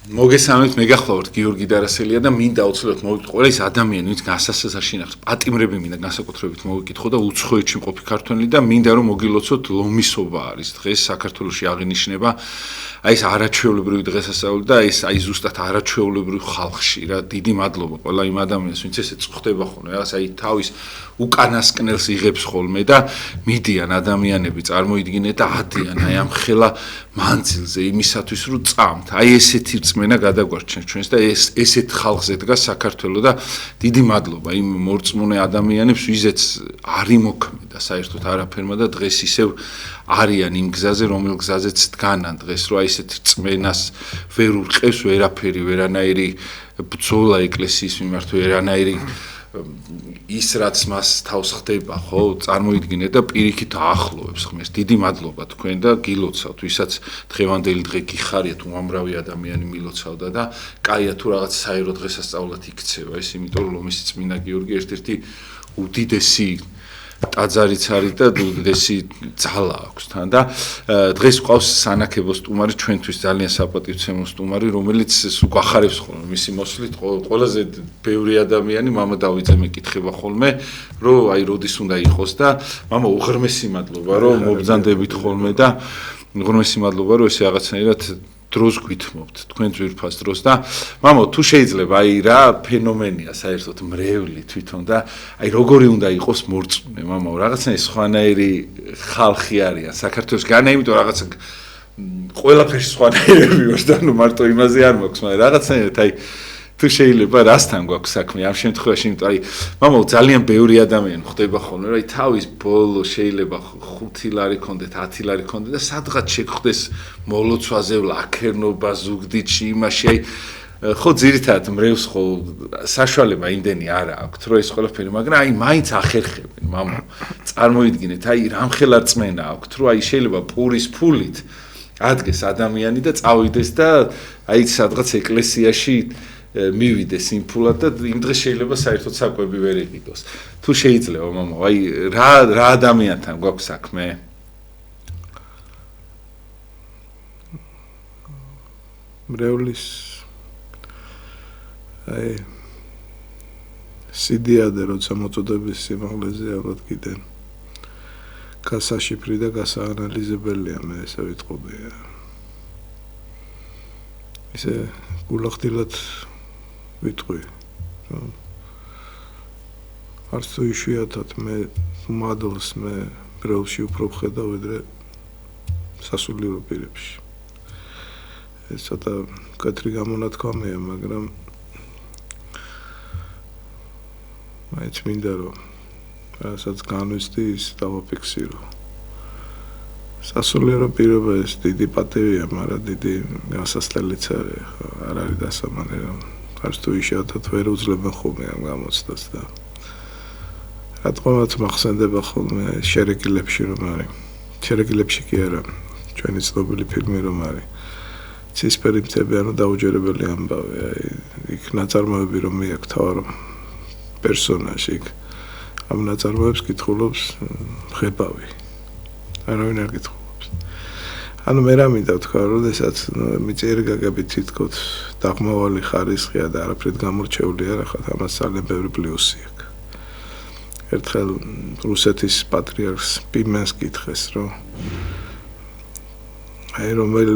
მოგესალმებით, მე გახლავართ გიორგი დარასელია და მინდა უცლებთ მოვიკითხო ყველა ის ადამიანი, ვინც გასასაზარში ნახავს, პატიმრები მინდა განსაკუთრებით მოვიკითხო და უცხოეთში მყოფი ქართველი და მინდა რომ მოგილოცოთ ლომისობა არის დღეს საქართველოში აღინიშნება აი ეს არაჩვეულებრივი დღესასწაული და აი ზუსტად არაჩვეულებრივ ხალხში რა დიდი მადლობა ყველა იმ ადამიანს ვინც ესე წხვდება ხოლმე რაღაც აი თავის უკანასკნელს იღებს ხოლმე და მიდიან ადამიანები წარმოიდგინეთ და ადიან აი ამ ხელა მანძილზე იმისათვის რომ წამთ აი ესეთი რწმენა გადაგვარჩენს ჩვენს და ესეთ ხალხზე დგას საქართველო და დიდი მადლობა იმ მორწმუნე ადამიანებს ვიზეც არ იმოქმედა საერთოდ არაფერმა და დღეს ისევ არიან იმ გზაზე რომელ გზაზეც დგანან დღეს რომ აი ესეთ რწმენას ვერ ურყევს ვერაფერი ვერანაირი ბრძოლა ეკლესიის მიმართ ვერანაირი ის რაც მას თავს ხდება ხო წარმოიდგინეთ და პირიქით აახლოვებს ღმერთს დიდი მადლობა თქვენ და გილოცავთ ვისაც დღევანდელი დღე გიხარიათ უამრავი ადამიანი მილოცავდა და კაია თუ რაღაც საერო დღესასწაულად იქცევა ეს იმიტომ რომ ლომის წმინდა გიორგი ერთ-ერთი უდიდესი ტაძარიც არის და უდიდესი ძალა აქვს თან და დღეს ყავს სანაქებო სტუმარი ჩვენთვის ძალიან საპატივცემო სტუმარი რომელიც გვახარებს ხოლმე მისი მოსვლით ყველაზე ბევრი ადამიანი მამა დავითზე მეკითხება ხოლმე რომ აი როდის უნდა იყოს და მამა უღრმესი მადლობა რომ მობრძანდებით ხოლმე და უღრმესი მადლობა რომ ესე რაღაცნაირად დროს გვითმობთ თქვენ ძვირფას დროს და მამა თუ შეიძლება აი რა ფენომენია საერთოდ მრევლი თვითონ და აი როგორი უნდა იყოს მორწმუნე მამა რაღაცნაირი სხვანაირი ხალხი არიან საქართველოს განა იმიტომ რაღაცა ყველაფერში სხვანაირები ვარ და ნუ მარტო იმაზე არ მაქვს მაგრამ რაღაცნაირად აი თუ შეიძლება რასთან გვაქვს საქმე ამ შემთხვევაში იმიტომ აი მამა ძალიან ბევრი ადამიანი ხდება ხოლმე რომ აი თავის ბოლო შეიძლება 5 ლარი კონდეთ 10 ლარი კონდეთ და სადღაც შეგხვდეს მოლოცვაზე ლაქერნობა ზუგდიდში იმაში აი ხო ძირითადად მრევს ხო საშუალება იმდენი არა აქვს რომ ეს ყველაფერი მაგრამ აი მაინც ახერხებენ მამა წარმოიდგინეთ აი რამხელა რწმენა აქვს რომ აი შეიძლება პურის ფულით ადგეს ადამიანი და წავიდეს და აი სადღაც ეკლესიაში მივიდეს იმ ფულად და იმ დღეს შეიძლება საერთოდ საკვები ვერ იყიდოს. თუ შეიძლება მამა, აი რა ადამიანთან გვაქვს საქმე? მრევლის აი სიდიადე როცა მოწოდების სიმაღლეზე ალბათ კიდე გასაშიფრი და გასაანალიზებელია მე ესე ვიტყოდი. ისე გულახდილად ვიტყვი რომ არც თუ იშვიათად მე მადლს მე მრევლში უფრო ვხედავ ვიდრე სასულიერო პირებში ეს ცოტა კეთრი გამონათქვამია მაგრამ მაინც მინდა რომ რასაც განვიცდი ის დავაფიქსირო სასულიერო პირობა ეს დიდი პატივია მაგრამ დიდი გასასწრებელიც არის არ არის დასამალე რომ არც თუ იშვიათად ვერ უძლებენ ხოლმე ამ გამოცდას და რატომაც მახსენდება ხოლმე შერეგილებში რომ არის შერეგილებში კი არა ჩვენი ცნობილი ფილმი რომ არის ცისფერი მთები ანუ დაუჯერებელი ამბავი აი იქ ნაწარმოები რომ მიაქვს თავარ პერსონაჟი იქ ამ ნაწარმოებს კითხულობს ხებავი არავინ არ კითხულობს ანუ მე რა მინდა თქვა როდესაც მიწერი გაგებით თითქოს დაღმავალი ხარისხია და არაფრით გამორჩეული არ ახლა ამას ძალიან ბევრი პლუსი აქვს ერთხელ რუსეთის პატრიარქს პიმენს კითხეს რომ აი რომელ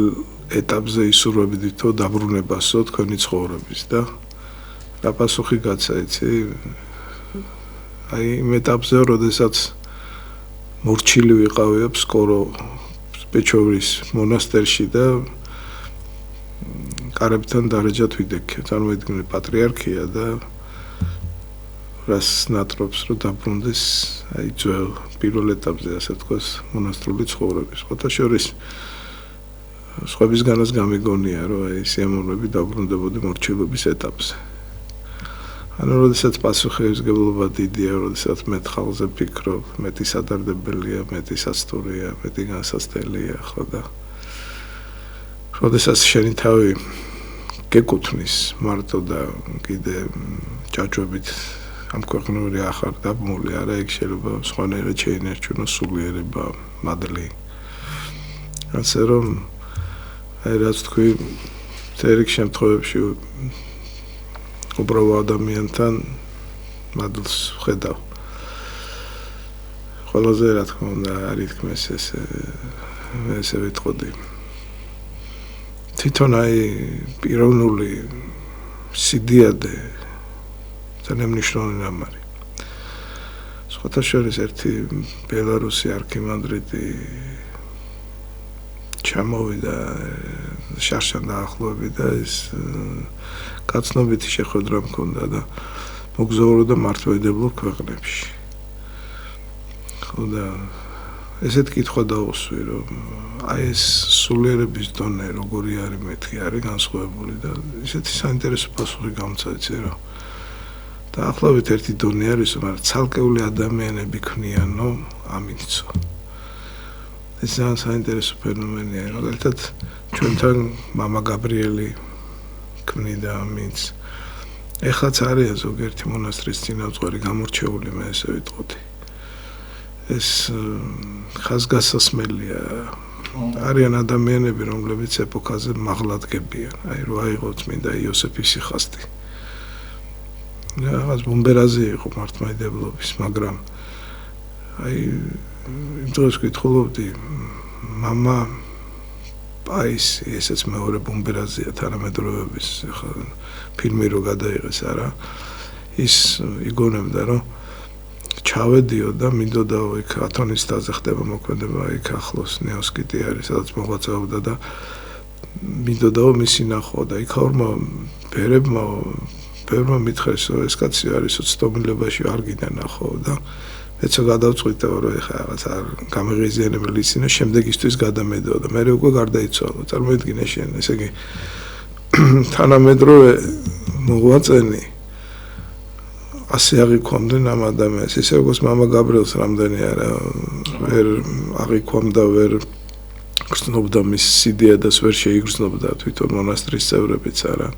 ეტაპზე ისურვებდითო დაბრუნებასო თქვენი ცხოვრების და რა პასუხი გაცა იცი აი იმ ეტაპზე როდესაც მორჩილი ვიყავია ფსკორო პეჩოვრის მონასტერში და კარებთან დარეჯად ვიდექე წარმოიდგინე პატრიარქია და რას ნატრობს რომ დაბრუნდეს აი ძველ პირველ ეტაპზე ასე თქვას მონასტრული ცხოვრების ხოთა შორის სხვებისგანაც გამიგონია რომ აი სიამოვნები დაბრუნდებოდი მორჩილობის ეტაპზე ანუ როდესაც პასუხისმგებლობა დიდია როდესაც მე ხალხზე ფიქრობ მეტი სადარდებელია მეტი სასტურია მეტი განსასწრელია ხო და როდესაც შენი თავი გეკუთვნის მარტო და კიდე ჭაჭვებით ამ ქვეყნური ახარ დაბმული არა იქ შეიძლება სხვანაირად შეინარჩუნოს სულიერება მადლი ასე რომ აი რაც თქვი რიგ შემთხვევებში უბრალო ადამიანთან მადლს ვხედავ. ყველაზე რა თქმა უნდა არ ითქმეს ესე ვიტყოდი. თვითონ აი პიროვნული სიდიადე ძალიან მნიშვნელოვანი რამ არის. სხვათა შორის ერთი ბელარუსი არქიმანდრიტი ჩამოვიდა შარშან დაახლოებით და ის კაცნობითი შეხვედრა მქონდა და მოგზაურობდა მართლმადიდებლურ ქვეყნებში. ხო და ესეთ კითხვა დაუსვი რომ აი ეს სულიერების დონე როგორი არის მეთქი არის განსხვავებული და ესეთი საინტერესო პასუხი გამცა იცი რა. დაახლოებით ერთი დონე არის მაგრამ ცალკეული ადამიანები ქმნიანო ამინცო. ეს ძალიან საინტერესო ფენომენია, მაგალითად ჩვენთან მამა გაბრიელი ქმნიდა ამინც. ეხლაც არის ზოგიერთი მონასტრის წინამძღვარი გამორჩეული, მე ესე ვიტყოდი. ეს ხაზგასასმელია. არიან ადამიანები, რომლებიც ეპოქაზე მაღლადგებიან. აი რო აიღო წმინდა იოსეფი სიხასტი. რაღაც ბომბერაზე იყო მართლმადიდებლობის, მაგრამ აი იმ დროს ვკითხულობდი მამა პაისი, ესეც მეორე ბომბერაზეა თანამედროვეობის, ხა ფილმი რო გადაიღეს არა, ის იგონებდა რომ ჩავედიო და მინდოდაო იქ ათონისტაზე ხდება მოქმედება იქ ახლოს ნეოსკიტი არის, სადაც მოღვაწეობდა და მინდოდაო მისი ნახვა და იქ ორმა ბერებმა ბევრმა მითხრეს რომ ეს კაცი არის უცნობილებაში არ გინდა ნახო და ეცო გადავწყვიტე რომ ეხა რაღაც არ გამეღიზიანებელი ისინა შემდეგისთვის გადამედო და მე უკვე გარდაიცვალა წარმოიდგინე შენ ესე იგი თანამედროვე მოღვაწენი ასე აღიქვამდნენ ამ ადამიანს ისე როგორც მამა გაბრიელს რამდენი არა ვერ აღიქვამდა ვერ გრძნობდა მის სიდიადას ვერ შეიგრძნობდა თვითონ მონასტრის წევრებიც არა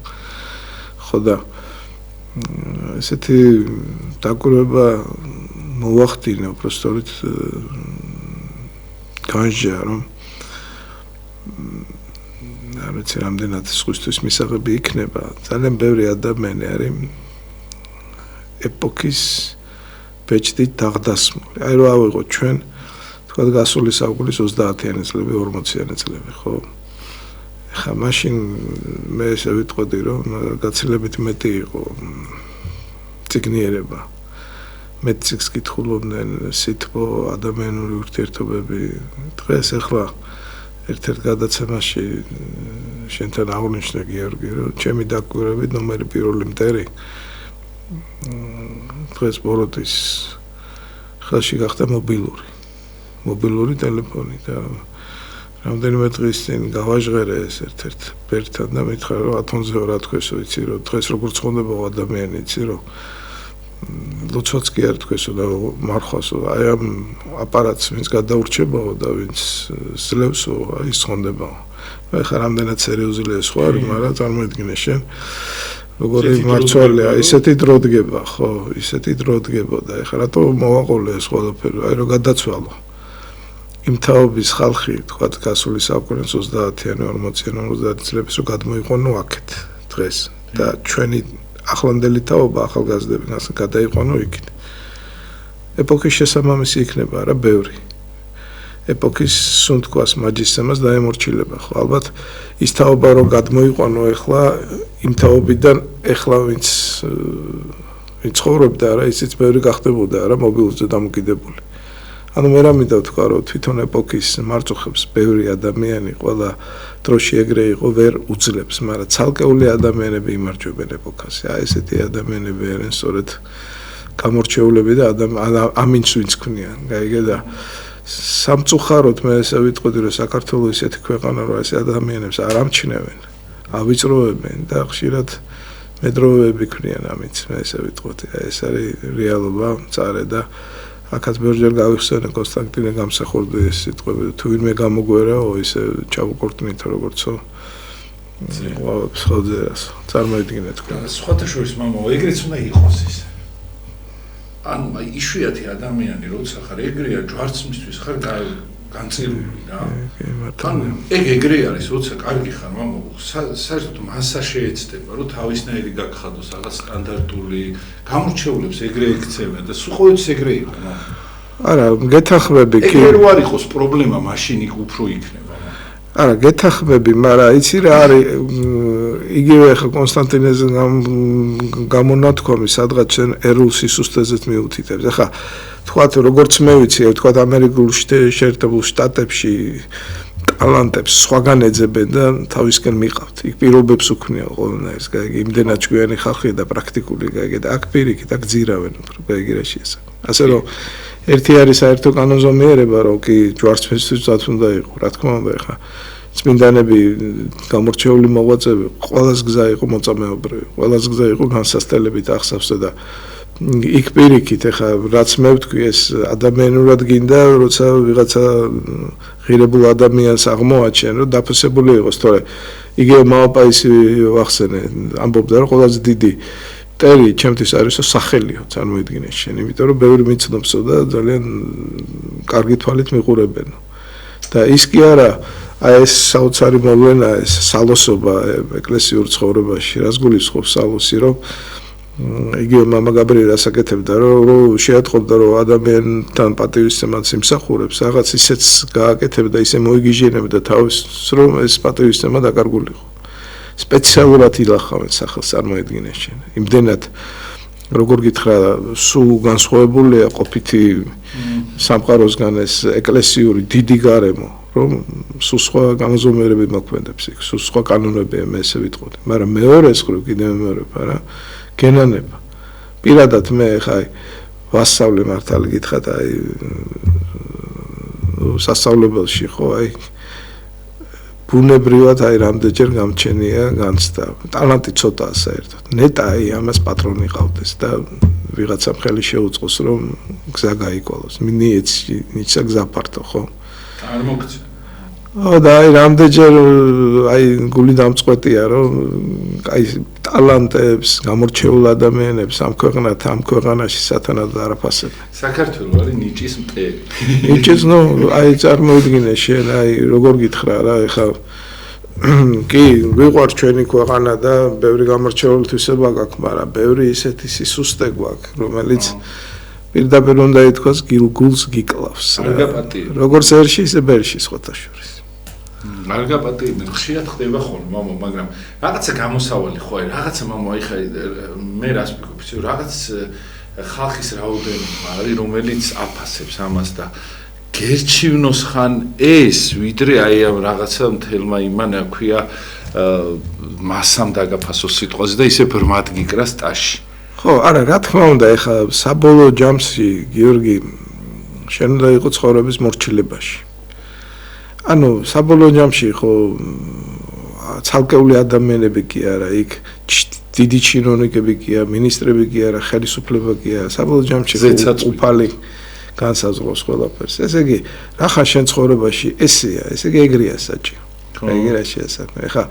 ხო და ესეთი დაკვირვება მოვახდინე უბრალოდ განსჯა რომ არ ვიცი რამდენად სხვისთვის მისაღები იქნება ძალიან ბევრი ადამიანი არის ეპოქის ბეჭდით დაღდასმული აი რო ავიღოთ ჩვენ თქვა გასული საუკუნის 30-იანი წლები 40-იანი წლები ხო ხა მაშინ მე ესე ვიტყოდი რომ გაცილებით მეტი იყო ციგნიერება მეციკს კითხულობდნენ სითბო ადამიანური ურთიერთობები დღეს ახლა ერთ-ერთ გადაცემაში შენთან აღნიშნე გიორგი რომ ჩემი დაკვირვებით ნომერი პირველი მტერი დღეს ბოროტის ხელში გახდა მობილური ტელეფონი და რამდენიმე დღის წინ გავაჟღერე ეს ერთ-ერთ ბერთან და მითხრა რომ ათონზეო რა თქვესო იცი რომ დღეს როგორ ცხონდება ადამიანი იცი რომ ლოცვაც კი არ თქვესო და მარხვასო აი ამ აპარატს ვინც გადაურჩებაო და ვინც სლევსო აი ცხონდებაო მე ხარ რამდენად სერიოზულია ეს ხო არის მაგრამ წარმოიდგინე შენ როგორი მარცვალეა ისეთი დრო დგება ხო ისეთი დრო დგებოდა ეხლა რატო მოვაყოლე ეს ყველაფერი აი რომ გადაცვალო იმ თაობის ხალხი თქვა გასული საუკუნის 30-იანი 40-იანი 50 წლების რო გადმოიყვანო აქეთ დღეს და ჩვენი ახლანდელი თაობა ახალგაზრდები გადაიყვანო იქით ეპოქის შესაბამისი იქნება რა ბევრი ეპოქის სუნთქვას მაჯისცემას დაემორჩილება ხო ალბათ ის თაობა რო გადმოიყვანო ეხლა იმ თაობიდან ეხლა ვინც ცხოვრობდა რა ისიც ბევრი გახდებოდა რა მობილურზე დამოკიდებული ანუ მე რა მინდა ვთქვა რომ თვითონ ეპოქის მარწუხებს ბევრი ადამიანი ყველა დროში ეგრე იყო ვერ უძლებს მაგრამ ცალკეული ადამიანები იმარჯვებენ ეპოქას აი ესეთი ადამიანები არიან სწორედ გამორჩეულები და ამინც ვინც ქმნიან გაიგე და სამწუხაროდ მე ესე ვიტყოდი რომ საქართველოს ისეთი ქვეყანა რომ ეს ადამიანებს არ ამჩნევენ ავიწროვებენ და ხშირად მედროვეები ქმნიან ამინც მე ესე ვიტყოდი აი ეს არის რეალობა მწარე და აქაც ბევრჯერ გავიხსენე კონსტანტინე გამსახურდი ეს სიტყვები თუ ვინმე გამოგვერაო ისე ჩავუკორტნით როგორცო ხოძერას წარმოიდგინე თქვენ სხვათა შორის მამა ეგრეც უნდა იყოს ის ანუ აი იშვიათი ადამიანი როცა ხარ ეგრეა ჯვარცმისთვის ხარ განწილული რა. თან ეგ ეგრე არის, როცა კარგი ხარ, მამო, საერთოდ მასა შეეცდება, რომ თავისნაირი გაგხადოს რაღაც სტანდარტული გამორჩეულებს ეგრე ექცევა და სულ ყოველთვის ეგრე იყო, მამო. არა, გეთახმები კი. ეგრე რო არ იყოს პრობლემა, მაშინ იქ უფრო იქნება. არა, გეთახმები, მაგრამ იცი რა არის იგივე ხა კონსტანტინეს გამონათქვამი სადღაც ერულ სისუსტეზეც მიუთითებს. ახლა თქვათ როგორც მე ვიცი, თქვათ ამერიკულ შეერთებულ შტატებში ტალანტებს სხვაგან ეძებენ და თავისკენ მიყავთ. იქ პირობებს უქმნია ყველანაირს, გაიგე, იმდენად ჭკვიანი ხალხია და პრაქტიკული, გაიგე, და აქ პირიქით აქ ძირავენ, გაიგე რა შეესაბამება. ასე რომ ერთი არის საერთო კანონზომიერება, რომ კი ჯვარცმისთვის უნდა იყო, რა თქმა უნდა, ხა წმინდანები გამორჩეული მოღვაწეები, ყველას გზა იყო მოწამეობრივი, ყველას გზა იყო განსასწრებით ახსავსე და იქ პირიქით, ხა რაც მე ვთქვი, ეს ადამიანურად გინდა, როცა ვიღაცა ღირებულ ადამიანს აღმოაჩენ, რომ დაფასებული იყოს, თორე იგივე მამაპაისი ვახსენე, ამბობდა, რომ ყველაზე დიდი ტერი ჩემთვის არისო სახელიო, წარმოიდგინე შენ, იმიტომ რომ ბევრი მიცნობსო და ძალიან კარგი თვალით მიყურებენო. და ის კი არა, აი ეს საოცარი მოვლენა, ეს სალოსობა ეკლესიურ ცხოვრებაში, რას გულისხმობს სალოსი, რომ იგივე მამა გაბრიელი ასაკეთებდა, რომ შეატყობდა, რომ ადამიანთან პატივისცემად იმსახურებს, რაღაც ისეც გააკეთებდა, ისე მოიგიჟინებდა თავს, რომ ეს პატივისცემა დაკარგულიყო. სპეციალურად ილახავენ სახელს, წარმოედგინე შენ. იმდენად როგორ გითხრა, სულ განსხვავებულია ყოფითი სამყაროსგან ეს ეკლესიური დიდი გარემო, რომ სულ სხვა განზომიერები მოქმედებს იქ, სულ სხვა კანონებია, მე ესე ვიტყოდი. მაგრამ მეორე მხრივ კიდევ მეორება რა, გენანება. პირადად მე ხაი ვასწავლე მართალი გითხრათ, აი სასწავლებელში ხო, აი ბუნებრივად აი რამდენჯერ გამჩენია განცდა. ტალანტი ცოტაა საერთოდ. ნეტა აი ამას პატრონი ყავდეს და ვიღაცამ ხელი შეუწყოს, რომ გზა გაიკვალოს. მინიეცი გზა ფართო, ხო? არ მოგწე. და აი რამდენჯერ აი გული დამწყვეტია, რომ აი ტალანტებს, გამორჩეულ ადამიანებს ამ ქვეყანაში სათანადოდ არაფასებენ. საქართველო არის ნიჭის მტერი. ნიჭის, ნუ აი წარმოიდგინე შენ, აი როგორ გითხრა რა, ეხლა კი, ვიყვარს ჩვენი ქვეყანა და ბევრი გამორჩეული თვისება გაქვს, მაგრამ ბევრი ისეთი სისუსტე გვაქვს, რომელიც პირდაპირ უნდა ითქვას გულს გიკლავს. როგორც ერში, ისე ბერში სხვათა შორის. არ გაპატიებენ, ხშირად ხდება ხოლმე, მამო, მაგრამ რაღაცა გამოსავალი ხო არის, რაღაცა მამო, აი ხა მე რას ვფიქრობ, რაღაც ხალხის რაოდენობა არის, რომელიც აფასებს ამას და გერჩივნოს ხან ეს, ვიდრე აი ამ რაღაცა მთელმა იმანა ქვია მასამ დაგაფასოს სიტყვაზე და ისე ბრმად გიკრას ტაში. ხო, არა, რა თქმა უნდა, ეხა საბოლოო ჯამში, გიორგი, შენ უნდა იყო ცხოვრების მორჩილებაში. ანუ საბოლოო ჯამში ხო ცალკეული ადამიანები კი არა, იქ დიდი ჩინოვნიკები კი არა, ministrები კი არა, ხელისუფლება კი არა, საბოლოო ჯამში უფალი განსაზღვრავს ყველაფერს. ესე იგი, რახან შენ ცხოვრებაში ესეა, ესე იგი ეგრეა საჭირო. ეგრეა შეასაბამება. ეხა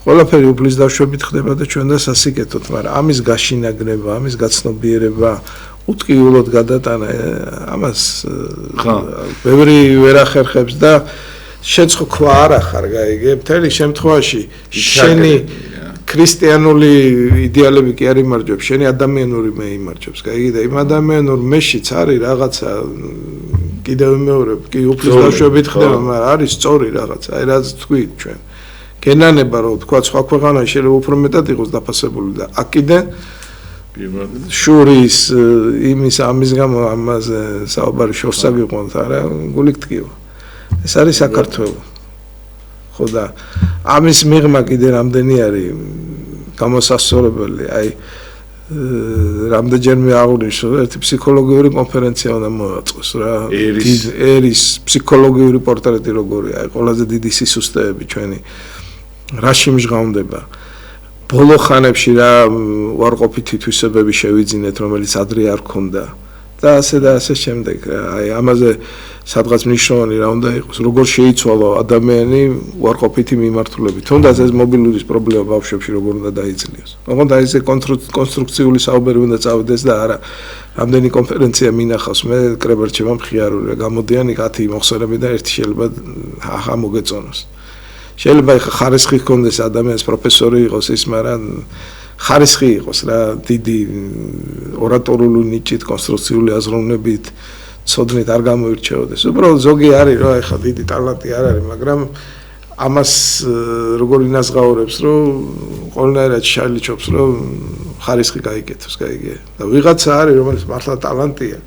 ყველაფერი უფლის დაშვებით ხდება და ჩვენ და სასიკეთოდ, მაგრამ ამის გაშინაგნება, ამის გაცნობიერება უტკივილად გადატანა, ამას ბევრი ვერ ახერხებს და შენ ხო ქვა არ ახარ, გაიგე, მთელი შემთხვევაში შენი ქრისტიანული იდეალები კი არ იმარჯვებს, შენი ადამიანური მე იმარჯვებს, გაიგე და იმ ადამიანურ მეშიც არის რაღაცა კიდევ მეორე, კი უფლის დაშვებით ხდება, მაგრამ არის სწორი რაღაცა, აი რაც თქვით ჩვენ. გენანება რომ თქვა სხვა ქვეყანაში შეიძლება უფრო მეტად იყოს დაფასებული და აქედან შურის იმის ამის გამო ამაზე საუბარი შორსა გიყვანთ, არა, გული გტკივა. ეს არის საქართველო. ხო და ამის მიღმა კიდე რამდენი არის გამოსასწორებელი, აი რამდენჯერმე აღნიშნო, ერთი ფსიქოლოგიური კონფერენცია უნდა მოაწყოს რა. ერის ფსიქოლოგიური პორტრეტი როგორია, აი ყველაზე დიდი სისუსტეები ჩვენი რაში მჟღავნდება. ბოლო ხანებში რა უარყოფითი თვისებები შევიძინეთ, რომელიც ადრე არ ქონდა. და ასე შემდეგ. აი ამაზე სადღაც მნიშვნელოვანი რა უნდა იყოს, როგორ შეიცვალა ადამიანი უარყოფითი მიმართულებით. თუნდაც ეს მობილურის პრობლემა ბავშვებში როგორ უნდა დაიძლიოს. ოღონდ აი ეს კონსტრუქციული საუბარი უნდა წავიდეს და არა რამდენი კონფერენცია მინახავს მე კრებერჩევა მხიარულია გამოდიან იქ 10 მოხსენები და ერთი შეიძლება ახლა მოგეწონოს შეიძლება ხარისხი ჰქონდეს ადამიანს პროფესორი იყოს ის მაგრამ ხარისხი იყოს რა დიდი ორატორული ნიჭით კონსტრუქციული აზროვნებით ცოდნით არ გამოირჩეოდეს უბრალოდ ზოგი არის რა ეხლა დიდი ტალანტი არ არის მაგრამ ამას როგორ ინაზღაურებს რომ ყველანაირად შალიჩობს რომ ხარისხი გაიგეთოს გაიგე და ვიღაცა არის რომელიც მართლა ტალანტია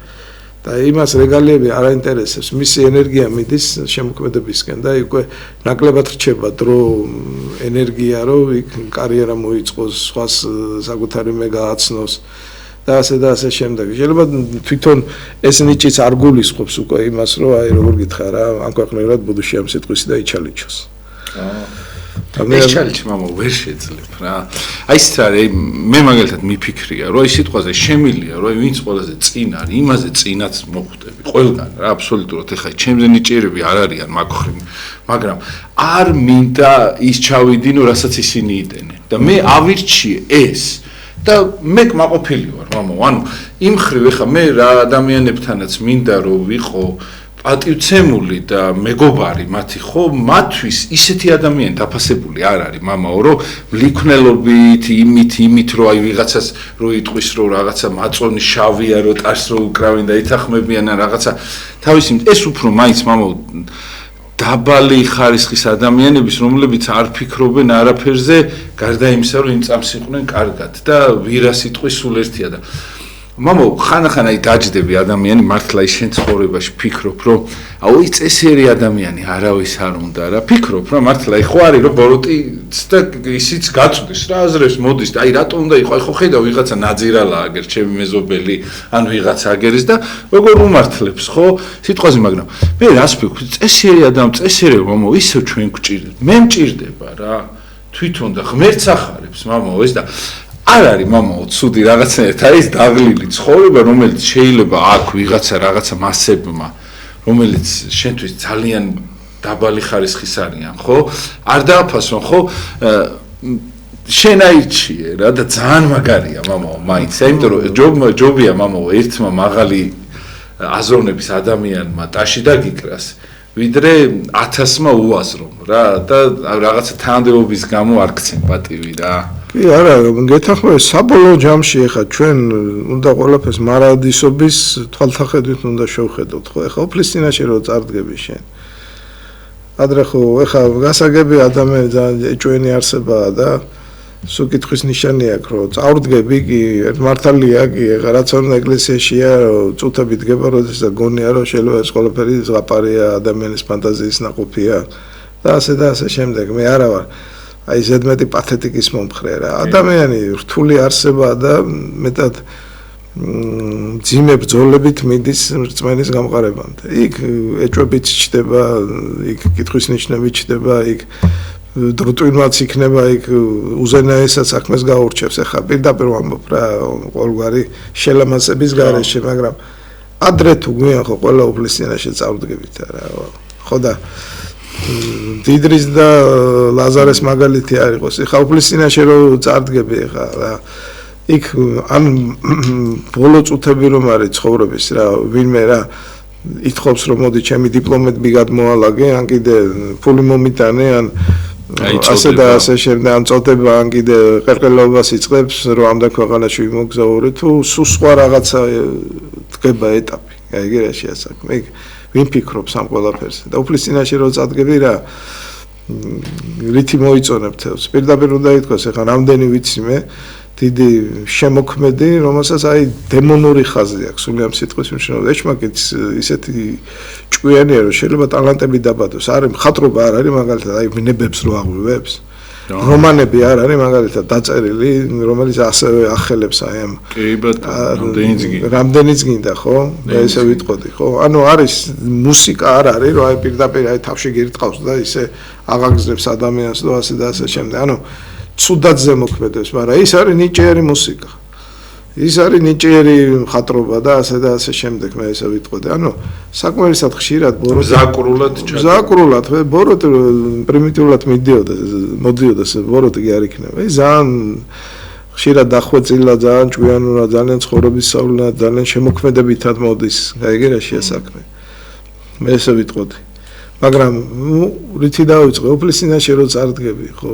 და იმას რეგალიები არ აინტერესებს მისი ენერგია მიდის შემოქმედებისკენ და უკვე ნაკლებად რჩება დრო ენერგია რომ იქ კარიერა მოიწყოს სხვას საკუთარი მე გააცნოს და ასე შემდეგ შეიძლება თვითონ ეს ნიჭიც არ გულისხმობს უკვე იმას რომ აი როგორ გითხრა რა ამ ქვეყნიერად ბუდუში ამ სიტყვისი და იჩალიჩოს ეს ჩალიჩი მამა ვერ შეძლებ რა აი ის არის მე მაგალითად მიფიქრია რომ აი სიტყვაზე შემილია რომ ვინც ყველაზე წინ არის იმაზე წინაც მოხვდები ყველგან რა აბსოლუტურად ეხლა ჩემზე ნიჭიერები არ არიან მაგხრი მაგრამ არ მინდა ის ჩავიდინო რასაც ისინი იდენენ და მე ავირჩიე ეს და მე კმაყოფილი ვარ მამა ანუ იმ ხრივ ეხლა მე რა ადამიანებთანაც მინდა რომ ვიყო პატივცემული და მეგობარი მათი ხო მათთვის ისეთი ადამიანი დაფასებული არ არის მამაო რომ მლიქნელობით იმით რომ აი ვიღაცას რო იტყვის რომ რაღაცა მაწონი შავია რომ ტარს რო უკრავენ და ითახმებიან ან რაღაცა თავისი ეს უფრო მაინც მამაო დაბალი ხარისხის ადამიანების რომლებიც არ ფიქრობენ არაფერზე გარდა იმისა რომ იმ წამს იყვნენ კარგად და ვირას იტყვის სულ ერთია და მამა ხანახან აი დაჯდები ადამიანი მართლა ის შენ ცხოვრებაში ფიქრობ რომ აუ ის წესიერი ადამიანი არავის არ უნდა რა ფიქრობ რომ მართლა აი ხო არის რომ ბოროტიც და ისიც გაწვდის რა აზრებს მოდის და აი რატო უნდა იყო აი ხო ხედავ ვიღაცა ნაძირალა აგერ ჩემი მეზობელი ან ვიღაცა აგერის და როგორ უმართლებს ხო სიტყვაზე მაგრამ მე რას ფიქრობ წესიერი წესიერი მამა ისე ჩვენ გვჭირდება მე მჭირდება რა თვითონ და ღმერთს ახარებს მამა ეს და არ არის მამაო ცუდი რაღაცნაირად არის დაღლილი ცხოვრება რომელიც შეიძლება აქ ვიღაცა რაღაცა მასებმა რომელიც შენთვის ძალიან დაბალი ხარისხის არიან ხო არ დააფასონ ხო შენ აირჩიე რა და ძალიან მაგარია მამაო მაინც იმიტომ რომ ჯობია მამაო ერთმა მაღალი აზროვნების ადამიანმა ტაში დაგიკრას ვიდრე 1000-მა უაზრომ რა და რაღაცა თანამდებობის გამო არ გცემ პატივი რა კი არა გეთახმები საბოლოო ჯამში ეხა ჩვენ უნდა ყველაფერს მარადისობის თვალთახედვით უნდა შევხედოთ ხო ეხა უფლის წინაშე რო წარდგები შენ ადრე ხო ეხა გასაგები ადამიანი ძალიან ეჭვენი არსებაა და სულ კითხვის ნიშანია რომ წავდგები კი მართალია კი ეხა რაც არ ეკლესიაშია წუთები დგება როდესაც გონია რომ შეიძლება ეს ყველაფერი ზღაპარია ადამიანის ფანტაზიის ნაყოფია და ასე შემდეგ მე არა ვარ აი ზედმეტი პათეტიკის მომხრე რა ადამიანი რთული არსებაა და მეტად ძიმე ბრძოლებით მიდის რწმენის გამყარებამდე იქ ეჭვებით ჩდება იქ კითხვის ნიშნებით ჩდება იქ დროწვინვაც იქნება იქ უზენაესაც საქმეს გაურჩევს ახლა პირდაპირ ვამბობ რა ყოველგვარი შელამასების გარეშე მაგრამ ადრე თუ გვიან ხო ყველა უფლის წინაშე წავდგებით რა ხო და დიდრის და ლაზარეს მაგალითი არ იყოს. ეხა უფლის წინაშე რო წარდგები ეხა რა იქ ან ბოლო წუთები რომ არის ცხოვრების რა ვინმე რა ითხოვს რომ მოდი ჩემი დიპლომები გადმოალაგე ან კიდე ფული მომიტანე ან ასე და ასე შემდეგ ან წოდება ან კიდე ყერყელობას იწყებს რომ ამდენ ქვეყანაში ვიმოგზაურე თუ სულ სხვა რაღაცა დგება ეტაპი. გაიგე რა შეასაქმე. ვინ ფიქრობს ამ ყველაფერზე და უფლის წინაშე რო წადგები რა რითი მოიწონებ თავს პირდაპირ უნდა ითქვას ეხლა რამდენი ვიცი მე დიდი შემოქმედი რომელსაც აი დემონური ხაზი აქვს სული ამ სიტყვის მნიშვნელობით ეჩმაკეთ ისეთი ჭკვიანია რომ შეიძლება ტალანტები დაბადოს არის მხატვრობა არ არის მაგალითად აი ვნებებს რო აღვივებს რომანები არ არის მაგალითად დაწერილი რომელიც ასევე ახელებს აი ამ კი ბატონო რამდენიც გინდა ხო და ესე ვიტყოდი ხო ანუ არის მუსიკა არ არის რომ აი პირდაპირ აი თავში გირტყავს და ისე აღაგზნებს ადამიანს და ასე შემდეგ ანუ ცუდად ზემოქმედებს მაგრამ ის არის ნიჭიერი მუსიკა ის არის ნიჭიერი მხატვრობა და ასე შემდეგ მე ესე ვიტყოდი ანუ საკმარისად ხშირად ზაკრულად ბოროტი პრიმიტიულად მოდიოდა ბოროტი კი არ იქნება ის ძალიან ხშირად დახვეწილა ძალიან ჭკვიანურად, ძალიან ცხოვრების სწავლულად, ძალიან შემოქმედებითად მოდის, გაიგე რა შეასაქმე. მე ესე ვიტყოდი. მაგრამ რითი დავიწყე, უფლისინაში რო წარდგები, ხო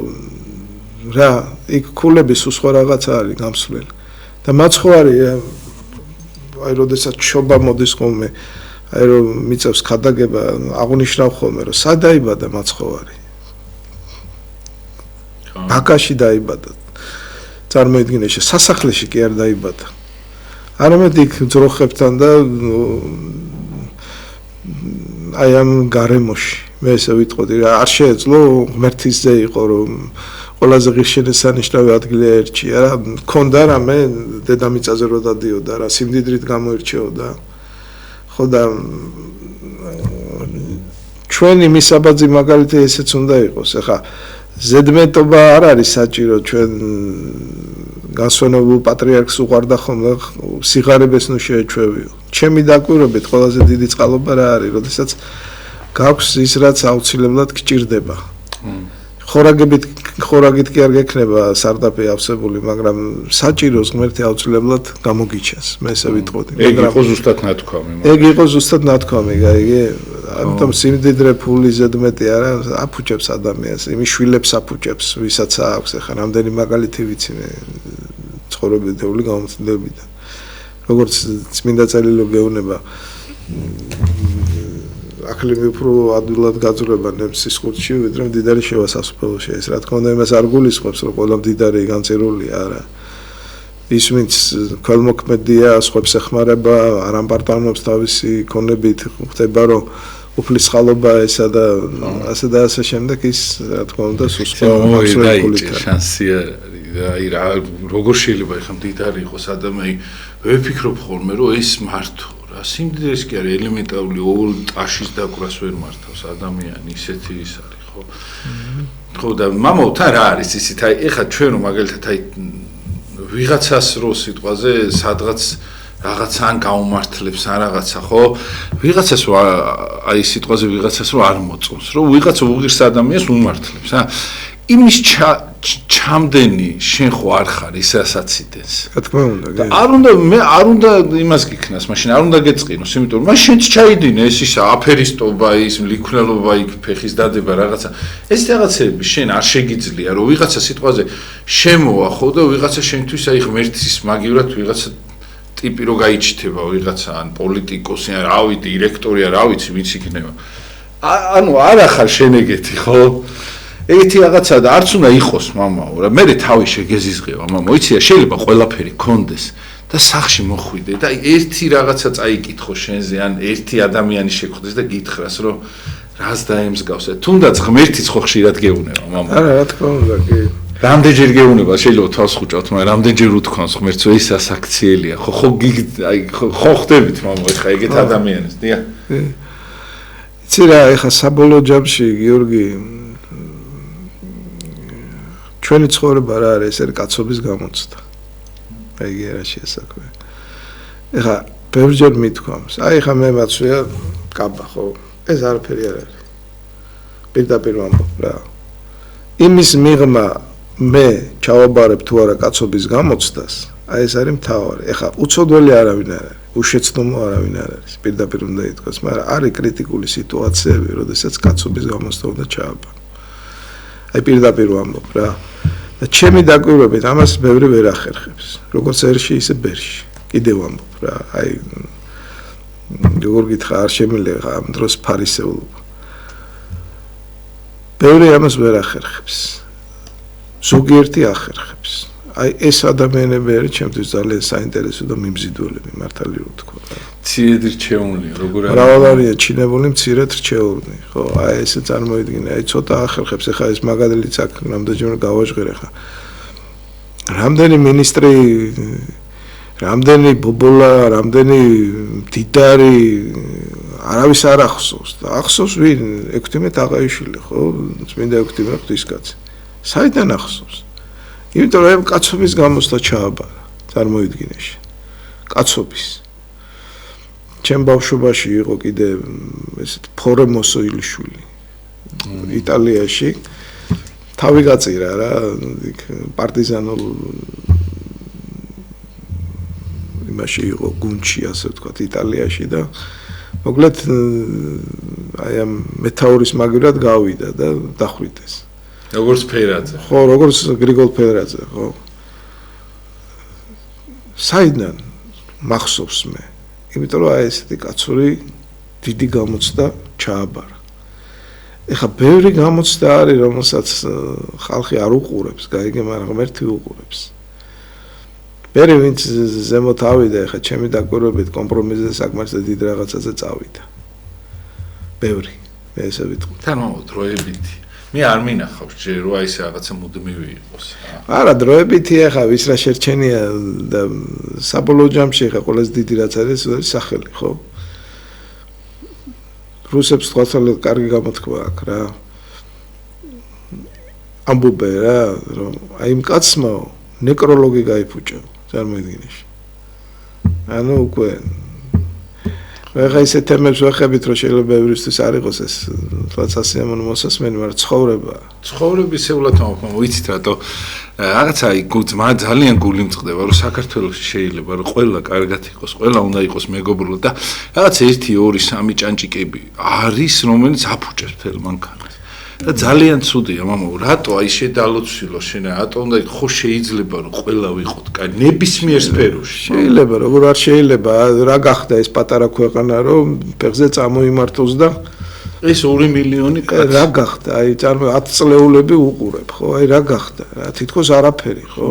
რა, იქ ქულების სხვა რაღაცა არის გამსვლელი. და მაცხოვარი აი როდესაც შობა მოდის ხოლმე, აი რომ მიწევს ქადაგება, აღნიშნავ ხოლმე, რომ სად დაიბადა მაცხოვარი? ბაკაში დაიბადა. წარმოიდგინე, სასახლეში კი არ დაიბადა. არამედ იქ ძროხებთან და აი ამ გარემოში მე ესე ვიტყოდი რა არ შეეძლო ღმერთის ზე იყო რომ ყველაზე ღირსშესანიშნავი ადგილი ერჩია რა მქონდა რამე დედამიწაზე რო დადიოდა რა სიმდიდრით გამოირჩეოდა ხო და ჩვენი მისაბაძი მაგალითი ესეც უნდა იყოს ეხა ზედმეტობა არ არის საჭირო ჩვენ განსვენებულ პატრიარქს უყარდა ხოლმე სიღარიბეს ნუ შეეჩვევიო ჩემი დაკვირვებით ყველაზე დიდი წყალობა რა არის როდესაც გაქვს ის რაც აუცილებლად გჭირდება ხორაგით კი არ გექნება სარდაფი ავსებული მაგრამ საჭიროს ღმერთი აუცილებლად გამოგიჩას მე ესე ვიტყოდი ეგ იყო ზუსტად ნათქვამი ეგ იყო ზუსტად ნათქვამი გაიგე ამიტომ სიმდიდრე ფული ზედმეტი არა აფუჭებს ადამიანს იმის შვილებს აფუჭებს ვისაც აქვს ეხლა რამდენი მაგალითი ვიცი მე ცხოვრებითეული გამოცდილებიდან როგორც წმინდა წერილი გეუბნება აკლიმი უფრო ადვილად გაძვრება ნემსის ხურში ვიდრე მდიდარი შევასასწრებელში ეს რა თქმა უნდა იმას არ გულისხმობს რომ ყველა მდიდარი განწერულია არა ის ვინც ქალმოქმედია სხვებს ეხმარება არ ამპარტანობს თავისი ქონებით ხდება რომ უფლის ხალობა ესა და ასე და ასე შემდეგ ის რა თქმა უნდა სუსხა მოიჭი შანსია აი რა როგორ შეიძლება ხა მდიდარი იყოს ადამიანი ვეფიქრობ ხოლმე რომ ეს მართო რა სიმდიდრეს კი არის ელემენტარული ორ ტაშის დაკვრას ვერ მართავს ადამიანი ისეთი ის არის ხო ხო და მამოთან რა არის ისეთ აი ეხა ჩვენ რომ მაგალითად აი ვიღაცას რო სიტყვაზე სადღაც რაღაცან გაუმართლებს ან რაღაცა ხო ვიღაცას აი სიტყვაზე ვიღაცას რო არ მოწონს რომ ვიღაცა უღირს ადამიანს უმართლებს ა იმის ჩამდენი შენ ხო არ ხარ ისაციდენს რა თქმა უნდა არ უნდა მე არ უნდა იმას გიქნას მაშინ არ უნდა გეწყინოს იმიტომ რომ შენც ჩაიდინე ეს ისა აფერისტობა ის ლიქვნელობა იქ ფეხის დადება რაღაცა ეს რაღაცები შენ არ შეგიძლია რომ ვიღაცა სიტყვაზე შემოა ხო და ვიღაცა შენთვის აი ღმერთის მაგივრად ვიღაცა ტიპი რო გაიჩითება ვიღაცა ან პოლიტიკოსი ან რავი დირექტორი ან რა ვიცი ვინც იქნება ანუ არა ხარ შენ ეგეთი ხო ეგეთი რაღაცა და არც უნდა იყოს მამაო რა მე თავი შეგეზიზღევა მამაო იცი შეიძლება ყველაფერი გქონდეს და სახში მოხვიდე და ერთი რაღაცა წაიკითხო შენზე ან ერთი ადამიანი შეგხვდეს და გითხრას რომ რას დაემსგავს თუნდაც ღმერთიც ხო ხშირად გეუბნება მამაო არა რა თქმა უნდა კი რამდენჯერ გეუბნება შეიძლება თავს ხუჭავთ მაგრამ რამდენჯერ უთქვამს ღმერთს ეს ასაქციელია ხო აი ხო ხდებით მამაო ეხა ეგეთ ადამიანებს დია იცი რა ეხა საბოლოო ჯამში გიორგი ჩვენი ცხოვრება რა არის ეს კაცობის გამოცდა. აი ეგ რა შეასაქმე. ეხა ბევრჯერ მithქვამს. აი ეხა მე მაცვია კაბა ხო? ეს არაფერი არ არის. პირდაპირ ვამბობ რა. იმის მიღმა მე ჩავაბარებ თუ არა კაცობის გამოცდას, აი ეს არის მთავარი. ეხა უცოდველი არავინ არ არის. უშეცდომო არავინ არ არის. პირდაპირ უნდა ითქვას, მაგრამ არის კრიტიკული სიტუაციები, როდესაც კაცობის გამოცდა უნდა ჩააბარო. აი პირდაპირ ვამბობ რა. და ჩემი დაკვირვებით ამას ბევრი ვერ ახერხებს. როგორც ერში, ისე ბერში. კიდევ ვამბობ რა. აი როგორ გითხრა არ შემიძლია ამ დროს ფარისეულობა. ბევრი ამას ვერ ახერხებს. ზოგიერთი ახერხებს. აი ეს ადამიანები არის ჩემთვის ძალიან საინტერესო და მიმზიდველები მართალი რო თქვა. მცირედ რჩეულნი, როგორ არის? მრავალია ჩინებული მცირედ რჩეულნი, ხო, აი ესე წარმოიდგინე, აი ცოტა ახერხებს, ეხა ეს მაგალითიც აქ რამდენჯერ გავაჟღერ ეხა. რამდენი მინისტრი, რამდენი ბობოლა, რამდენი მდიდარი არავის არ ახსოვს და ახსოვს ვინ? ექვთიმე თაღაიშვილი, ხო, წმინდა ექვთიმე ღვთისკაცი. საიდან ახსოვს? იმიტომ რომ კაცობის გამოცდა ჩააბარა, წარმოიდგინე შე. კაცობის ჩემ ბავშვობაში იყო კიდე ესეთ ფორემოსო ილიშვილი იტალიაში თავი გაწირა რა პარტიზანულ იმაში იყო გუნდში, ასე ვთქვათ, იტალიაში და მოკლედ აი ამ მეთაურის მაგივრად გავიდა და დახვრიტეს. როგორც ფერაძე. ხო, როგორც გრიგოლ ფერაძე, ხო. საიდან მახსოვს მე? იმიტომ რომ აი ესეთი კაცური დიდი გამოცდა ჩააბარა. ეხა ბევრი გამოცდა არის, რომელსაც ხალხი არ უყურებს, გაიგე, მაგრამ ღმერთი უყურებს. ბევრი ვინც ზემოთ ავიდა, ეხა ჩემი დაკვირვებით კომპრომისზე საკმაოდ დიდ რაღაცაზე წავიდა. ბევრი, მე ესე ვიტყვი. თანამედროვე დროებითი. მე არ მინახავს ჯერ რომ აი ეს რაღაცა მუდმივი იყოს. არა, დროებითი ეხა ვის რა შერჩენია და საბოლოო ჯამში ეხა ყველაზე დიდი რაც არის სახელი, ხო? რუსებს თვალსაჩინო კარგი გამოთქვა აქვს რა. ამბობე რა, რომ აი იმ კაცმა ნეკროლოგი გაიფუჭა, წარმოიდგინე. ანუ უკვე ეხა ისე თემებს ვახებით, რომ შეიძლება ევრისთვის არ იყოს ეს თლაც ასიამოვნო მოსასმენი, მაგრამ ცხოვრებისეულად ვიცით რატო რაღაცა ძალიან გული მწყდება, რომ საქართველოში შეიძლება რომ ყველა კარგად იყოს, ყველა უნდა იყოს მეგობრულად და რაღაც 1 2 3 ჭანჭიკები არის, რომელიც აფუჭებს მთელ მანქანას. და ძალიან ცუდია, მამაო, რატო აი შედალოცვილო შენ, რატო უნდა ხო შეიძლება რომ ყველა ვიყოთ კაი ნებისმიერ სფეროში. შეიძლება, როგორ არ შეიძლება, რა გახდა ეს პატარა ქვეყანა, რომ ფეხზე წამოიმართოს და ეს 2 მილიონი კაცი რა გახდა, აი 10 წლეულები უყურებ, ხო? აი რა გახდა, რა თითქოს არაფერი, ხო?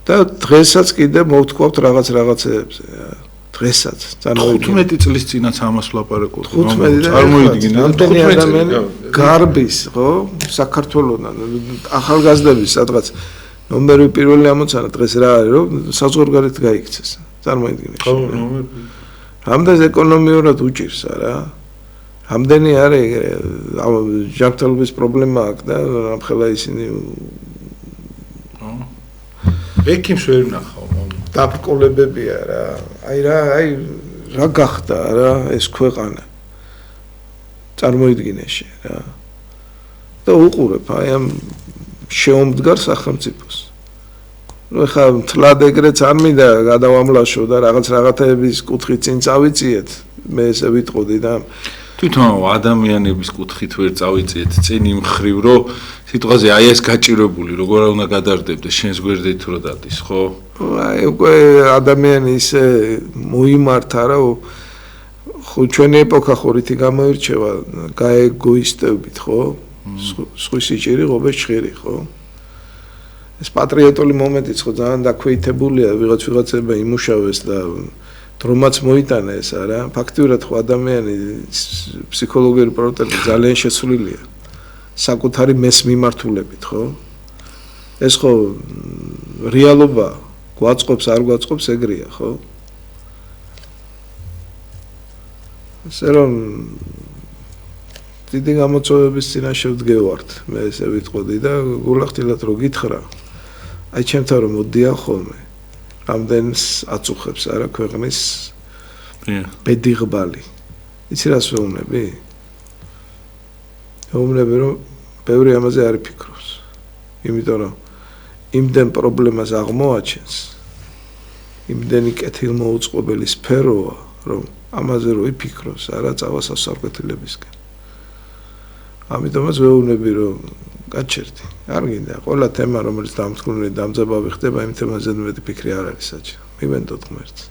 და დღესაც კიდე მოვთქვათ რაღაცეებზე. დღესაც 15 წლის წინაც ამას ვლაპარაკობ. 15 წარმოიდგინე, ამდენი ადამიანი გარბის, ხო? საქართველოსთან ახალგაზრდების სადღაც ნომერი პირველი ამოცანა დღეს რა არის, რომ საზღვარგარეთ გაიქცეს. წარმოიდგინე. ხო, ნომერი. რამდენს ეკონომიურად უჭირს რა? რამდენი არის ჯანმრთელობის პრობლემა აქვს და ამხელა ისინი ექიმს ვერ ვნახავ. დაბრკოლებებია რა. აი რა გახდა რა ეს ქვეყანა. წარმოიდგინეში რა. და უყურებ აი ამ შეომდგარ სახელმწიფოს. ნუ ეხა მთლად ეგრეც არ მინდა გადავამლაშო და რაღაცების კუთხით წინ წავიწიეთ. მე ესე ვიტყოდი და თვითონ ადამიანების კუთხით ვერ წავიწიეთ წინ იმ ხრივ რომ სიტყვაზე აი ეს გაჭირებული როგორ უნდა გადარდებდეს შენს გვერდით რო დადის ხო? აი უკვე ადამიანი ისე მოიმართა რა ხო ჩვენი ეპოქა ხო რითი გამოირჩევა გაეგოისტებით ხო? სხვისი ჭირი ღობეს ჭირი ხო? ეს პატრიოტული მომენტიც ხო ძალიან დაქვეითებულია ვიღაცება იმუშავეს და დრომაც მოიტანა ეს არა ფაქტიურად ხო ადამიანი ფსიქოლოგიური პრობლემები ძალიან შესულილია საკუთარი მეს მიმართულებით ხო ეს ხო რეალობა გვაწყობს არ გვაწყობს ეგრეა ხო ესე რომ დიდი გამოწვევების წინაშე ვდგევართ მე ესე ვიტყოდი და გულახდილად რო გითხრა აი ჩემთან რომ მოდიან ხოლმე რამდენს აწუხებს არა ქვეყნის ბედიღბალი იცი რას ვეუბნები ვეუბნები რომ ბევრი ამაზე არ ფიქრობს იმიტომ რომ იმდენ პრობლემას აღმოაჩენს იმდენი კეთილმოუწყობელი სფეროა რომ ამაზე რო იფიქროს არა წავა სასარგებლოებისკენ ამიტომაც ვეუბნები რომ გაჩერდი არ გინდა ყველა თემა რომელიც დამთქმული დამძაბავი ხდება იმ თემაზე მეტი ფიქრი არ არის საჭირო მივენდოთ ღმერთს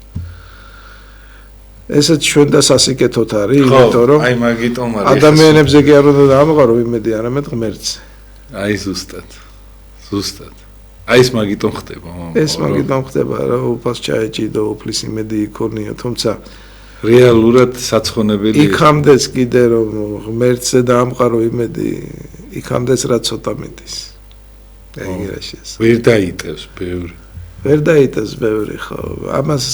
ესეც ჩვენ და სასიკეთოთ არის იმიტომ რომ აი მაგიტომ არის ადამიანებზე კი არ უნდა ამღარო იმედი არამედ ღმერთს აი ზუსტად აი ეს მაგიტომ ხდება ეს მაგიტომ ხდება რა უფალს ჩაეჭიდო უფლის იმედი იქონია თუმცა რეალურად საცხონებელი იქამდეც კიდე რომ ღმერთზე დაამყარო იმედი იქამდეც რა ცოტა მეტის ეგ რაში ეს ვერ დაიტევს ბევრი ხო ამას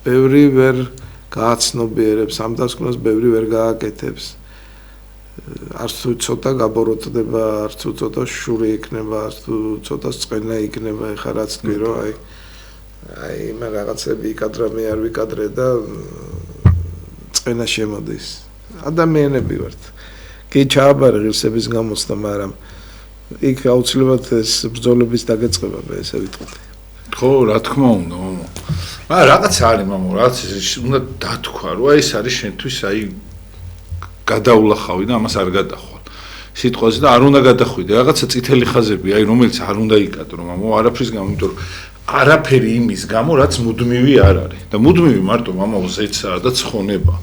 ბევრი ვერ გააცნობიერებს ამ დასკვნას ბევრი ვერ გააკეთებს არც თუ ცოტა გაბოროტდება არც თუ ცოტა შური იქნება არც თუ ცოტა წყენა იქნება ეხლა რაც თქვი რომ აი მე რაღაცები იკადრა მე არ ვიკადრე და წყენა შემოდის ადამიანები ვართ კი ჩააბარე ღირსების გამოცდა მაგრამ იქ აუცილებლად ეს ბრძოლების დაგეწყება მე ესე ვიტყოდი ხო, რა თქმა უნდა, მამა. მაგრამ რაღაც არის, მამა, რაღაც უნდა დათქვა, რომ ეს არის შენთვის აი გადაულახავი და ამას არ გადახვალ. სიტყვაზე და არ უნდა გადახვიდე, რაღაცა წითელი ხაზები, აი რომელიც არ უნდა იკადრო, მამა, არაფრის გამო, იმიტომ რომ არაფერი იმის გამო, რაც მუდმივი არ არის. და მუდმივი მარტო მამა ზეცაა და ცხონება.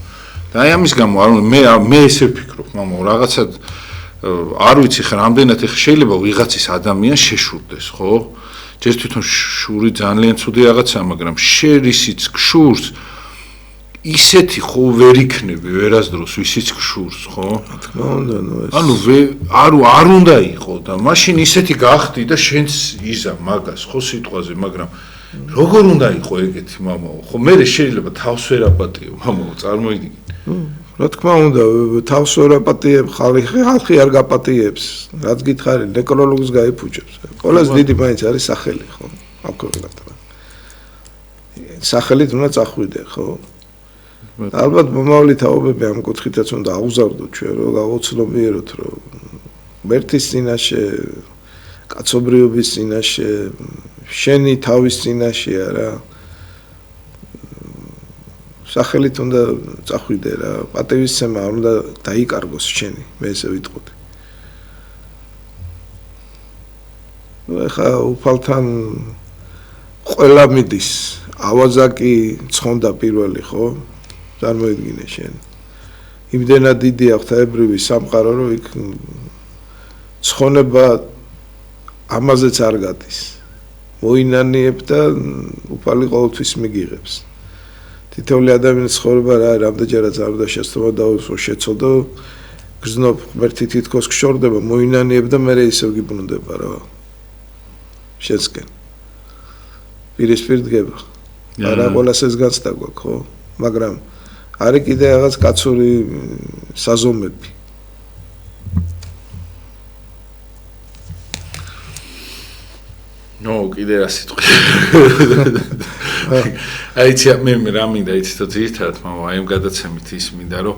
და აი ამის გამო არ უნდა მე ესე ვფიქრობ, მამა, რაღაცა არ ვიცი ხა რამდენად ეხა შეიძლება ვიღაცის ადამიანს შეშურდეს, ხო? ჯერ თვითონ შური ძალიან ცუდი რაღაცაა, მაგრამ შენ ისიც გშურს ისეთი ხო ვერ იქნები ვერასდროს ისიც გშურს, ხო? რა თქმა უნდა, ეს ანუ არ უნდა იყო და მაშინ ისეთი გახდი და შენც იზა მაგას, ხო სიტყვაზე, მაგრამ როგორ უნდა იყო ეგეთი მამაო? ხო მე შეიძლება თავს ვერ აპატიო, მამაო, წარმოიდგინე. რა თქმა უნდა, თავს ვერ აპატიებ, ხალხი არ გაპატიებს, რაც გითხარი, ნეკროლოგს გაიფუჭებს. ყველაზე დიდი მაინც არის სახელი, ხო? აკურთხებთ. სახელით უნდა წახვიდე, ხო? ალბათ მომავალი თაობები ამ კუთხითაც უნდა აუზარდოთ ჩვენ, რომ გავოცნობიეროთ, რომ მერტის წინაშე, კაცობრიობის წინაშე, შენი თავის წინაშე არა. სახელით უნდა წახვიდე რა, პატივისცემა არ უნდა დაიკარგოს შენი, მე ესე ვიტყოდი. ეხა უფალთან ყველა მიდის, ავაზაკი ცხონდა პირველი, ხო? წარმოიდგინე შენ. იმდენად დიდი აღთაებრივი სამყარო, რომ იქ ცხონება ამაზეც არ გადის. მოინანიებ და უფალი ყოველთვის მიგიღებს. თითოეული ადამიანის ცხოვრება რა რამდენჯერაც არ უნდა შეცდომა დაუსვო შეცოდო გზნობ ღმერთი თითქოს გშორდება მოინანიებ და მე ისევ გიბრუნდება რა შეცკენ პირისპირ დგება არა ყველას ეს გაცდა გვაქვს ხო მაგრამ არის კიდე რაღაც კაცური საზომები ნო კიდე რა სიტყვი აიცი მე რა მინდა იცი თუ ძირთად მამა აი ამ გადაცემით ის მინდა რომ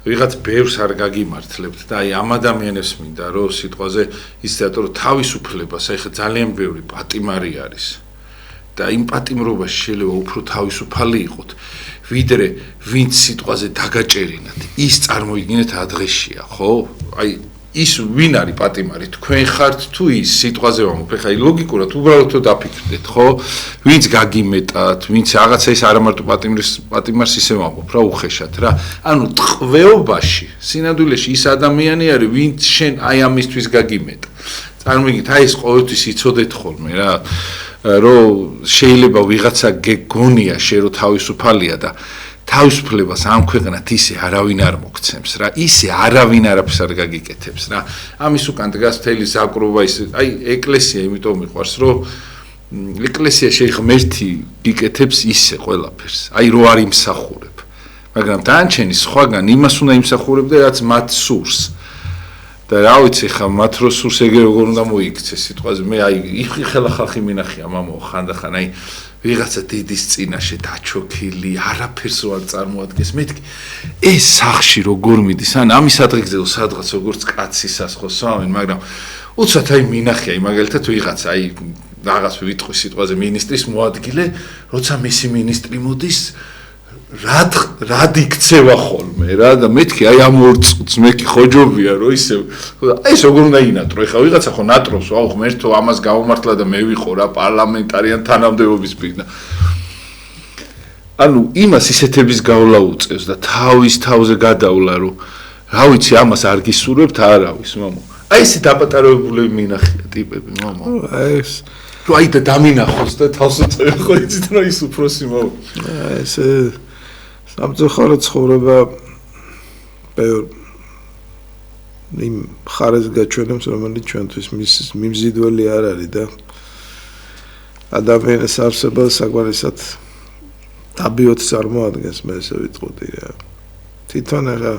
ვიღაც ბევრს არ გაგიმართლებთ და აი ამ ადამიანებს მინდა რომ სიტყვაზე ისეთ რომ თავისუფლებას აი ხა ძალიან ბევრი პატიმარი არის და იმ პატიმრობაში შეიძლება უფრო თავისუფალი იყოთ ვიდრე ვინც სიტყვაზე დაგაჭერინათ ის წარმოიდგინეთ ადრესია ხო აი ის ვინ არის პატიმარი თქვენ ხართ თუ ის სიტყვაზე ვამბობ ხა ლოგიკურად უბრალოდ თუ დაფიქრდეთ ხო ვინც გაგიმეტათ ვინც რაღაცა ის არა მარტო პატიმარს ისე ვამბობ რა უხეშად რა ანუ ტყვეობაში სინამდვილეში ის ადამიანი არის ვინც შენ აი ამისთვის გაგიმეტ წარმოგიდგენთ აი ეს ყოველთვის იცოდეთ ხოლმე რა რომ შეიძლება ვიღაცა გეგონია შენ რომ თავისუფალია და თავისუფლებას ამ ქვეყნად ისე არავინ არ მოგცემს რა ისე არავინ არაფერს არ გაგიკეთებს რა ამის უკან დგას მთელი ზაკრობა ის აი ეკლესია იმიტომ მიყვარს რომ ეკლესია შეიღმერთი გიკეთებს ისე ყველაფერს აი რო არ იმსახურებ მაგრამ დანარჩენი სხვაგან იმას უნდა იმსახურებდე რაც მათ სურს და რა ვიცი ხა მათ რო სურს ეგრე როგორ უნდა მოიქცეს სიტყვაზე მე აი იხელა ხალხი მინახია მამო ხანდახან აი ვიღაცა დიდის წინაშე დაჩოქილი არაფერს არ წარმოადგენს მეთქი ეს სახში როგორ მიდის ან ამის ადრიგზე სადღაც როგორც კაცისას ხო სვამენ მაგრამ უცბად აი მინახია აი მაგალითად ვიღაცა აი რაღაც ვიტყვი სიტყვაზე მინისტრის მოადგილე როცა მისი მინისტრი მოდის რად იქცევა ხოლმე რა და მეთქი აი ამ ორ წუთს მე კი ხოჯობია რომ ისე აი ეს როგორ უნდა ინატრო ეხა ვიღაცა ხო ნატრობს აუ ღმერთო ამას გავუმართლა და მე ვიყო რა პარლამენტარიან თანამდებობის პირდა ანუ იმას ისეთების გავლა უწევს და თავის თავზე გადავლა რომ რა ვიცი ამას არ გისურვებთ არავის მამო აი ესე დაპატარებულები მინახია ტიპები მამო აი ეს რომ აი და დამინახოს და თავს უწევ ხო იცით რომ ის უფროსი მამო ეს სამწუხარო ცხოვრება იმ ხარეს გაჩვენებს რომელიც ჩვენთვის მიმზიდველი არ არის და ადამიანის არსება საკმარისად დაბიოთ წარმოადგენს მე ესე ვიტყოდი რა თვითონ ახლა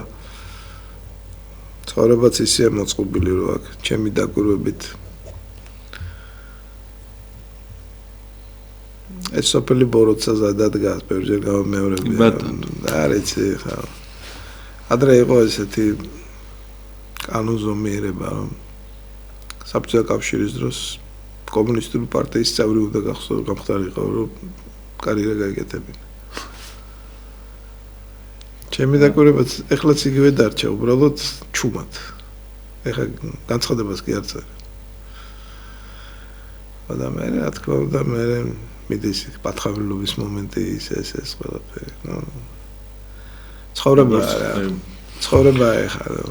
ცხოვრებაც ისე მოწყობილი რომ აქ ჩემი დაკვირვებით ეს სოფელი ბოროტსა ზადადგას ბევრჯერ გამეორებია არ იცი ხა ადრე იყო ესეთი კანონზომიერება რომ საბჭოთა კავშირის დროს კომუნისტური პარტიის წევრი უნდა გამხდარიყო, რომ კარიერა გაიგეთებინა. ჩემი დაკვირვებაც ეხლაც იგივე დარჩა, უბრალოდ ჩუმად. ეხლა განცხადებას კი არ წერე. და მე რა თქმა უნდა მე მიდის პათხავილობის მომენტი ეს ყველაფერი. ცხოვრება ეხლა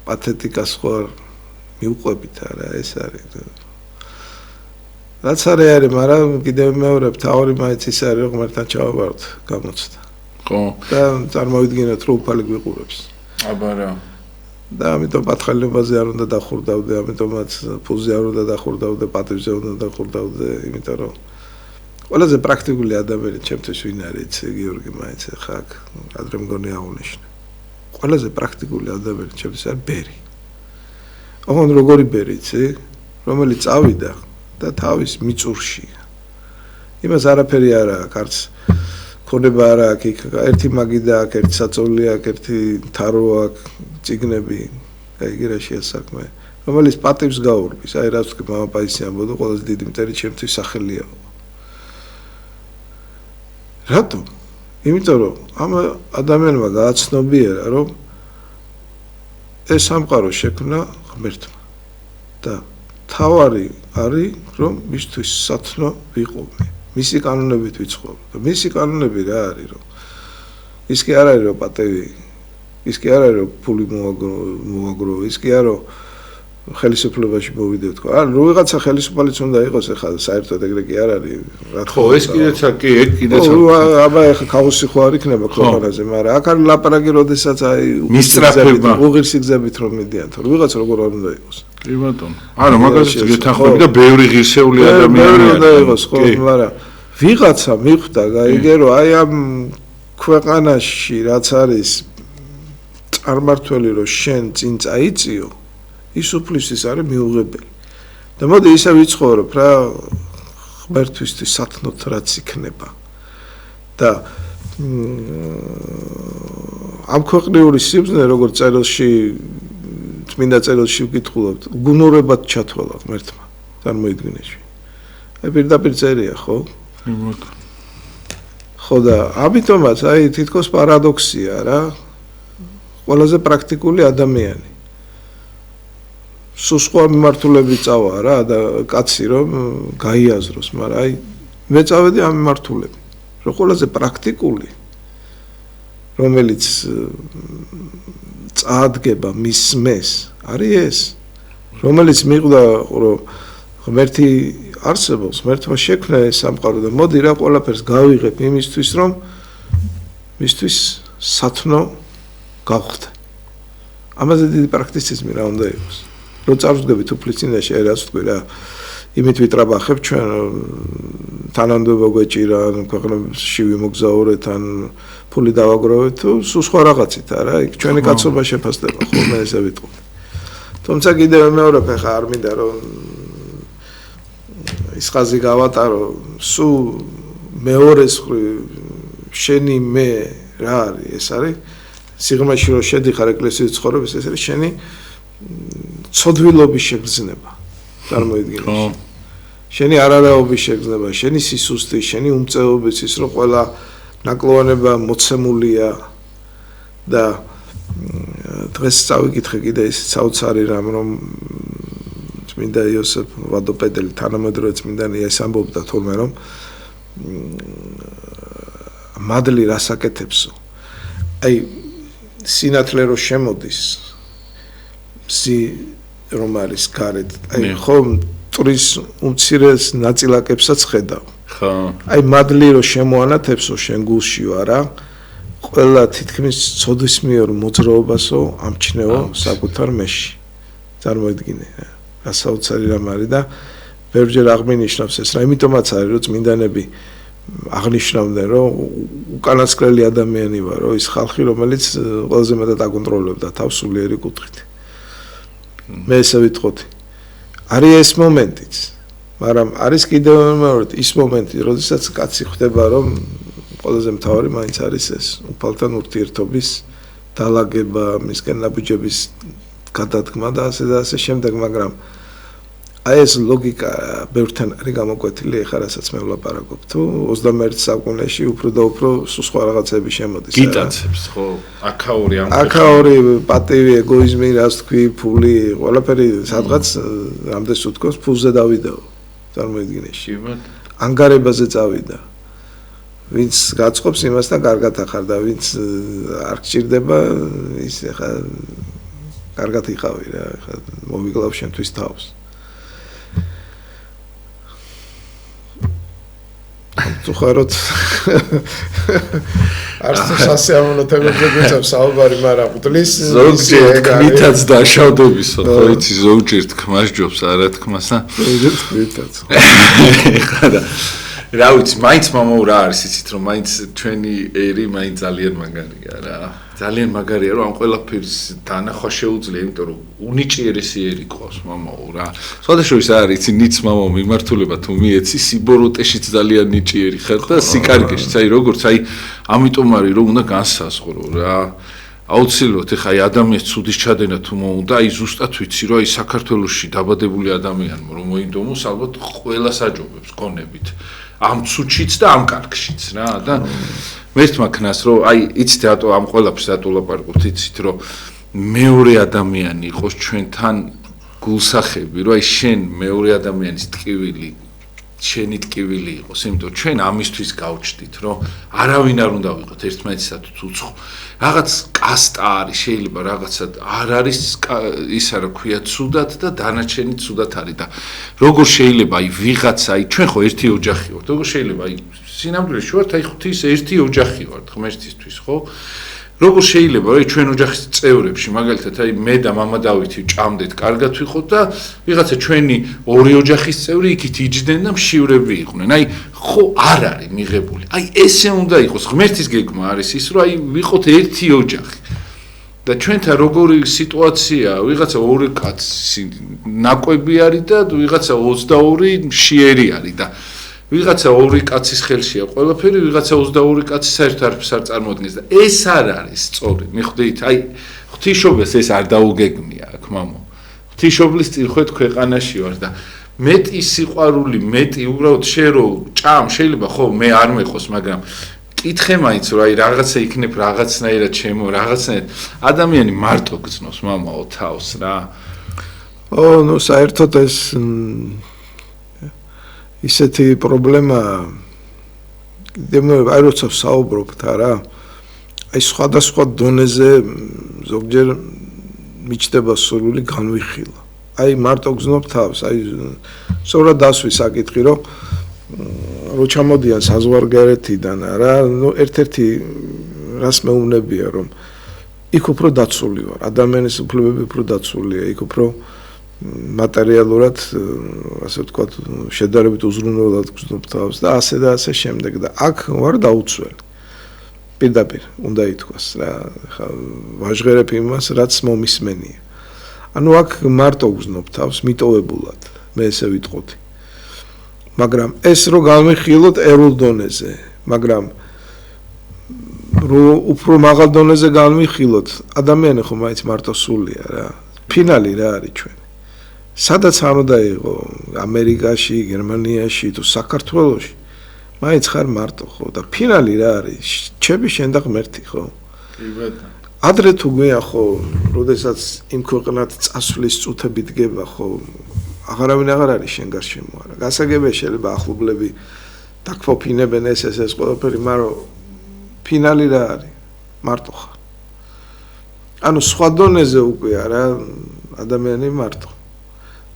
პათეტიკას ხარ მიუყვებით არა ეს არის. რაც არის, მაგრამ კიდევ მეორე თავი მაინც ის არის, რომ ღმერთთან ჩავაბაროთ გამოცდა. ხო. და წარმოვიდგინოთ, რომ უფალი გვიყურებს. აბა რა. და ამიტომ პათხავილობაზე არ უნდა დახურდავდე, ამიტომაც ფულზე არ უნდა დახურდავდე, პატივზე უნდა დახურდავდე, იმიტომ რომ ყველაზე პრაქტიკული ადამიანი ჩემთვის ვინ არის, გიორგი მაინც ხა აქ ადრე მგონი აღუნიშნა. ყველაზე პრაქტიკული ადამიანი ჩემთვის არის ბერი. ოღონდ როგორი ბერი, იცი? რომელიც წავიდა და თავის მიწურში. იმას არაფერი არ აქვს, არც ქონება არ აქვს, იქ ერთი მაგიდა აქვს, ერთი საწოლი აქვს, ერთი თარო აქვს, ციგნები, გაიგე რა შეასაქმე. რომელიც პატივს გაურბის, აი რაც ვთქვი, მამაპაისი ამბობდა, ყველაზე დიდი მტერი ჩემთვის სახელია. რატო? იმიტომ რომ ამ ადამიანმა გააცნობიერა, რომ ეს სამყარო შექმნა ღმერთმა და თავარი არის, რომ მისთვის სათნო ვიყოვე. მისი კანონებით ვიცხოვრ. და მისი კანონები რა არის, რომ ის კი არ არის, რომ პატევი, ის კი არ არის, რომ ფული მოაგრო, ის კი არა, რომ ხელისუფლებაში მოვიდეთ. ან რო ვიღაცა ხელისუფალიც უნდა იყოს, ეხლა საერთოდ ეგრე კი არ არის. რა თქმა უნდა. ხო, ეს კიდეც კი, ეგ კიდეც. აბა ეხლა ქაოსი ხო არ იქნება ქვეყანაზე, მაგრამ აქ არის ლაპარაკი, როდესაც აი უღირსი გზებით რომ მიდიან, თორე ვიღაცა როგორ არ უნდა იყოს. კი ბატონო. არა, მაგალითად გეთანხმები და ბევრი ღირსეული ადამიანი უნდა იყოს, ხო, მაგრამ ვიღაცა მიხვდა, გაიგე, რომ აი ამ ქვეყანაში რაც არის წარმართველი, რომ შენ წინ წაიწიო, ის უფლისთვის არის მიუღებელი. და მოდი ისე ვიცხოვრობ რა ღმერთისთვის სათნოთ რაც იქნება. და ამ ქვეყნიური სიბრძნე როგორც წერილში წმინდა წერილში ვკითხულობთ, გუნურებად ჩათვალა ღმერთმა წარმოიდგინეში. აი პირდაპირ წერია, ხო? ხო და ამიტომაც აი თითქოს პარადოქსია რა. ყველაზე პრაქტიკული ადამიანი. სხვა მიმართულებით წავა რა და კაცი რომ გაიაზროს, მაგრამ აი მე წავედი ამ მიმართულებით. რომ ყველაზე პრაქტიკული რომელიც წაადგება მის მეს არის ეს, რომელიც მიყვდა რომ ღმერთი არსებობს, ღმერთმა შექმნა ეს სამყარო და მოდი რა ყველაფერს გავიღებ იმისთვის რომ მისთვის სათნო გავხდე. ამაზე დიდი პრაქტიციზმი რა უნდა იყოს. რო წავსდგებით უფლის წინაშე, აი რაც ვთქვი რა, იმით ვიტრაბახებ ჩვენ თანამდებობა გვეჭირა, ქვეყნებში ვიმოგზაურეთ, ან ფული დავაგროვეთ, თუ სხვა რაღაცით არა, იქ ჩვენი კაცობა შეფასდება, ხოლმე ესე ვიტყვი. თუმცა კიდევ მეორე ხა არ მინდა რომ ის ხაზი გავატარო, სულ მეორეს შენი მე რა არის, ეს არის სიღრმეში რომ შედიხარ ეკლესიის ცხოვრების, ეს არის შენი ცოდვილობის შეგრძნება. წარმოიდგინე. შენი არარაობის შეგრძნება, შენი სისუსტი, შენი უმწეობის ის რომ ყველა ნაკლოვანება მოცემულია და დღეს წავიკითხე კიდე ის საოცარი რამ რომ წმინდა იოსებ ვადოპედელი თანამედროვე წმინდანი ეს ამბობდა თურმე რომ მადლი რას აკეთებსო. აი სინათლე რო შემოდის სი რომ არის გარეთ, აი ხომ ტრის უმცირეს ნაწილაკებსაც ხედავ. ხო. აი მადლი რო შემოანათებსო შენ გულშიო არა, ყველა თითქმის ცოდვისმიერ მოძრაობასო ამჩნევო საკუთარ მეში. წარმოიდგინე რა. რა საოცარი რამ არის და ბევრჯერ აღმინიშნავს ეს რა, იმიტომაც არის რომ წმინდანები აღნიშნავდნენ რომ უკანასკნელი ადამიანი ვარ, რომ ის ხალხი რომელიც ყველაზე მეტად აკონტროლებდა თავს სულიერი კუთხით. მე ესე ვიტყოდი. არის ეს მომენტიც, მაგრამ არის კიდევ მეორე ის მომენტი, როდესაც კაცი ხვდება რომ ყველაზე მთავარი მაინც არის ეს უფალთან ურთიერთობის დალაგება, მისგან ნაბიჯების გადადგმა და ასე შემდეგ, მაგრამ აი ეს ლოგიკა ბევრთან არის გამოკვეთილი, ეხლა რასაც მე ვლაპარაკობ. თუ 21 საუკუნეში უფრო და უფრო სხვა რაღაცები შემოდის. გიტაცებს, ხო? აქაური ამ აქაური პატივი, ეგოიზმი, რაც თქვი, ფული, ყველაფერი სადღაც რამდენს უთქოს, ფულზე დავიდაო. წარმოიდგინეში. ანგარებაზე წავიდა. ვინც გაწყობს იმასთან კარგად ახარ და ვინც არ გჭირდება, ის ეხა კარგად იყავი რა, ეხა მოვიკლავ შენთვის თავს. თუ ხაროთ არც თუ სასიამოვნო თემებზე გვიწევს საუბარი, მაგრამ ღვთლის ზოგჯერ თქმითაც დაშავდებისო, ხო იცი, ზოგჯერ თქმას ჯობს, არა თქმას და ზოგჯერ თქმითაც. ხარა რა ვიცი, მაინც მამაო რა არის იცით, რომ მაინც ჩვენი ერი მაინც ძალიან მაგარია რა. ძალიან მაგარია, რომ ამ ყველაფერს დანახვა შეუძლია, იმიტომ რომ უნიჭიერესი ერი ყავს მამაო რა. სხვადასხვა არის, იცი, ნიც მამაო მიმართულება თუ მიეცი, სიბოროტეშიც ძალიან ნიჭიერი ხარ და სიკარგეშიც, აი როგორც, აი ამიტომ არის რომ უნდა განსაზღვრო რა. აუცილებლად ეხა აი ადამიანს ცუდის ჩადენა თუ მოუნდა, აი ზუსტად ვიცი რომ აი საქართველოში დაბადებული ადამიანმა რომ მოინდომოს, ალბათ ყველას აჯობებს გონებით. ამ ცუჩიც და ამ კარგშიც რა და მე თმაქნას რომ აი იცით რატო ამ ყველაფერს რატო ლაპარაკობთ იცით რომ მეორე ადამიანი იყოს ჩვენთან გულსახები რომ აი შენ მეორე ადამიანის ტკივილი შენი ტკივილი იყოს იმიტომ ჩვენ ამისთვის გავჩდით რომ არავინ არ უნდა ვიყოთ ერთმანეთისათვის უცხო რაღაც კასტა არის შეიძლება რაღაცა არ არის ის რა ქვია ცუდად და დანარჩენი ცუდად არის და როგორ შეიძლება აი ვიღაცა აი ჩვენ ხო ერთი ოჯახი ვართ როგორ შეიძლება აი სინამდვილეში ვართ აი ღვთის ერთი ოჯახი ვართ ღმერთისთვის ხო როგორ შეიძლება რომ ჩვენ ოჯახის წევრებში მაგალითად აი მე და მამა დავითი ჭამდეთ კარგად ვიყოთ და ვიღაცა ჩვენი ორი ოჯახის წევრი იქით იჯდნენ და მშივრები იყვნენ აი ხო არ არის მიღებული აი ესე უნდა იყოს ღმერთის გეგმა არის ის რომ აი ვიყოთ ერთი ოჯახი და ჩვენთან როგორი სიტუაცია ვიღაცა ორი კაცი ნაკვები არის და ვიღაცა 22 მშიერი არის და ვიღაცა ორი კაცის ხელშია ყველაფერი, ვიღაცა 22 კაცი საერთოდ არაფერს არ წარმოადგენს და ეს არ არის სწორი. მიხვდით, აი ღვთისმშობლს ეს არ დაუგეგმია აქ მამო. ღვთისმშობლის წირხვეთ ქვეყანაში ვარ და მეტი სიყვარული, მეტი უბრალოდ შე რო ჭამ შეიძლება ხო მე არ მეყოს, მაგრამ კითხე მაინც რომ აი რაღაცა იქნებ რაღაცნაირად ჩემო, რაღაცნაირად ადამიანი მარტო გძნობს მამაო თავს რა. ნუ საერთოდ ეს ისეთი პრობლემა აი როცა საუბრობთ არა აი სხვადასხვა დონეზე ზოგჯერ მიჩნდება სურვილი განვიხილა აი მარტო გზნობ თავს აი სწორად დასვი საკითხი რომ ჩამოდიან საზღვარგარეთიდან არა ნუ ერთ-ერთი რას მეუბნებია რომ იქ უფრო დაცული ვარ ადამიანის უფლებები უფრო დაცულია იქ უფრო მატერიალურად ასე ვთქვათ შედარებით უზრუნველად გრძნობ თავს და ასე შემდეგ და აქ ვარ დაუცველი პირდაპირ უნდა ითქვას რა ხა ვაჟღერებ იმას რაც მომისმენია ანუ აქ მარტო გრძნობ თავს მიტოვებულად მე ესე ვიტყოდი მაგრამ ეს რო განვიხილოთ ერულ დონეზე მაგრამ რო უფრო მაღალ დონეზე განვიხილოთ ადამიანი ხო მაინც მარტო სულია რა ფინალი რა არის ჩვენ სადაც არ უნდა იყო ამერიკაში, გერმანიაში თუ საქართველოში მაინც ხარ მარტო ხო და ფინალი რა არის ჩემი შენ და ღმერთი ხო კი ბატონო ადრე თუ გვია ხო როდესაც იმ ქვეყნად წასვლის წუთები დგება ხო აღარავინ აღარ არის შენ გარშემო არა გასაგებია შეიძლება ახლობლები დაგფოფინებენ ეს ყველაფერი მაგრამ ფინალი რა არის მარტო ხარ ანუ სხვა დონეზე უკვე არა ადამიანი მარტო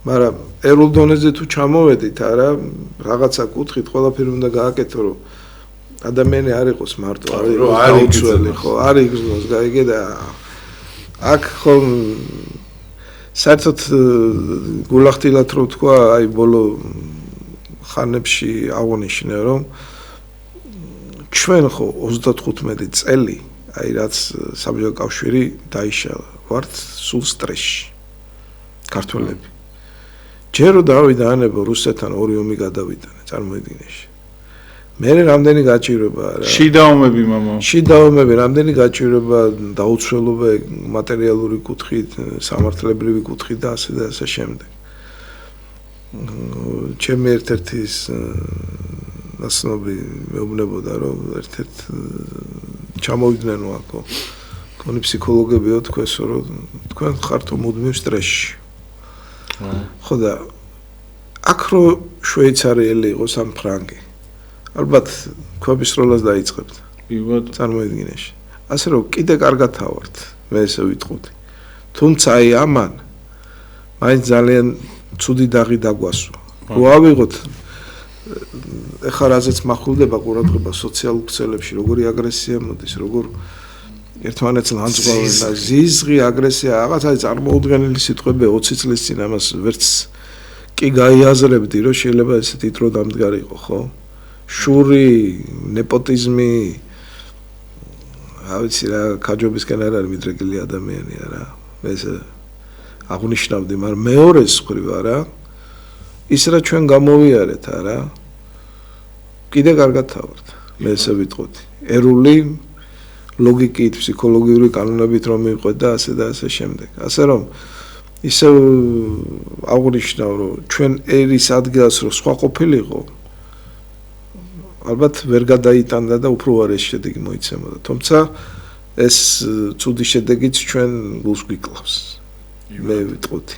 მაგრამ ერულ დონეზე თუ ჩამოვედით არა რაღაცა კუთხით ყველაფერი უნდა გააკეთო რომ ადამიანი არ იყოს მარტო არ იყოს ხო არ იგრძნოს გაიგე და აქ ხო საერთოდ გულახდილად რო თქვა აი ბოლო ხანებში აღონიშნე რომ ჩვენ ხო 35 წელი აი რაც საბჭოთა კავშირი დაიშალა ვართ სულ სტრესში ქართველები ჯერო დავიდა ანებო რუსეთთან ორი ომი გადავიდანე წარმოიდგინეში მე რამდენი გაჭირება რა. შიდა ომები მამა. შიდა ომები, რამდენი გაჭირება, დაუცველობა მატერიალური კუთხით, სამართლებრივი კუთხით და ასე შემდეგ. ჩემი ერთ-ერთი ნაცნობი მეუბნებოდა, რომ ერთ-ერთ ჩამოვიდნენ აქო. კონი ფსიქოლოგებიო თქვენს, რომ თქვენ ხართ მუდმივ სტრესში. ხო და აქ რო შვეიცარიელი იყოს ამ ფრანგი. ალბათ ქვების როლას დაიწყებთ. ვიბად წარმოიდგინეში. ასე რომ კიდე კარგად თავართ, მე ესე ვიტყოდი. თუმცა აი ამან მაინც ძალიან ცუდი დაღი დაგვასვა. რო ავიღოთ ეხლა რაზეც მახვილდება ყურადღება სოციალურ ქსელებში, როგორი აგრესია მოდის, როგორ ერთმანეთს ლანძღვავენ და ზიზღი აგრესია, რაღაცა წარმოუდგენელი სიტყვები 20 წლის წინ ამას ვერც კი გაიაზრებდი, რომ შეიძლება ესეთი დრო დამდგარიყო, ხო? შური, ნეპოტიზმი, რა ვიცი რა, კაჯობისკენ არ არის მიდრეკილი ადამიანია რა. ეს აღნიშნავდი, მაგრამ მეორეს ხრივ არა. ის რა ჩვენ გამოვიარეთ არა. კიდე კარგად თავართ. მე ესე ვიტყოდი. ერული ლოგიკით, ფსიქოლოგიური კანონებით რომ მიყვეთ და ასე შემდეგ. ასე რომ ისევ აღნიშნავ, რომ ჩვენ ერის ადგილას რომ სხვა ყოფილიყო, ალბათ ვერ გადაიტანდა და უფრო უარეს შედეგი მოიცემოდა. თუმცა ეს ცუდი შედეგიც ჩვენ გულს გვიკლავს. მე ვიტყოდი.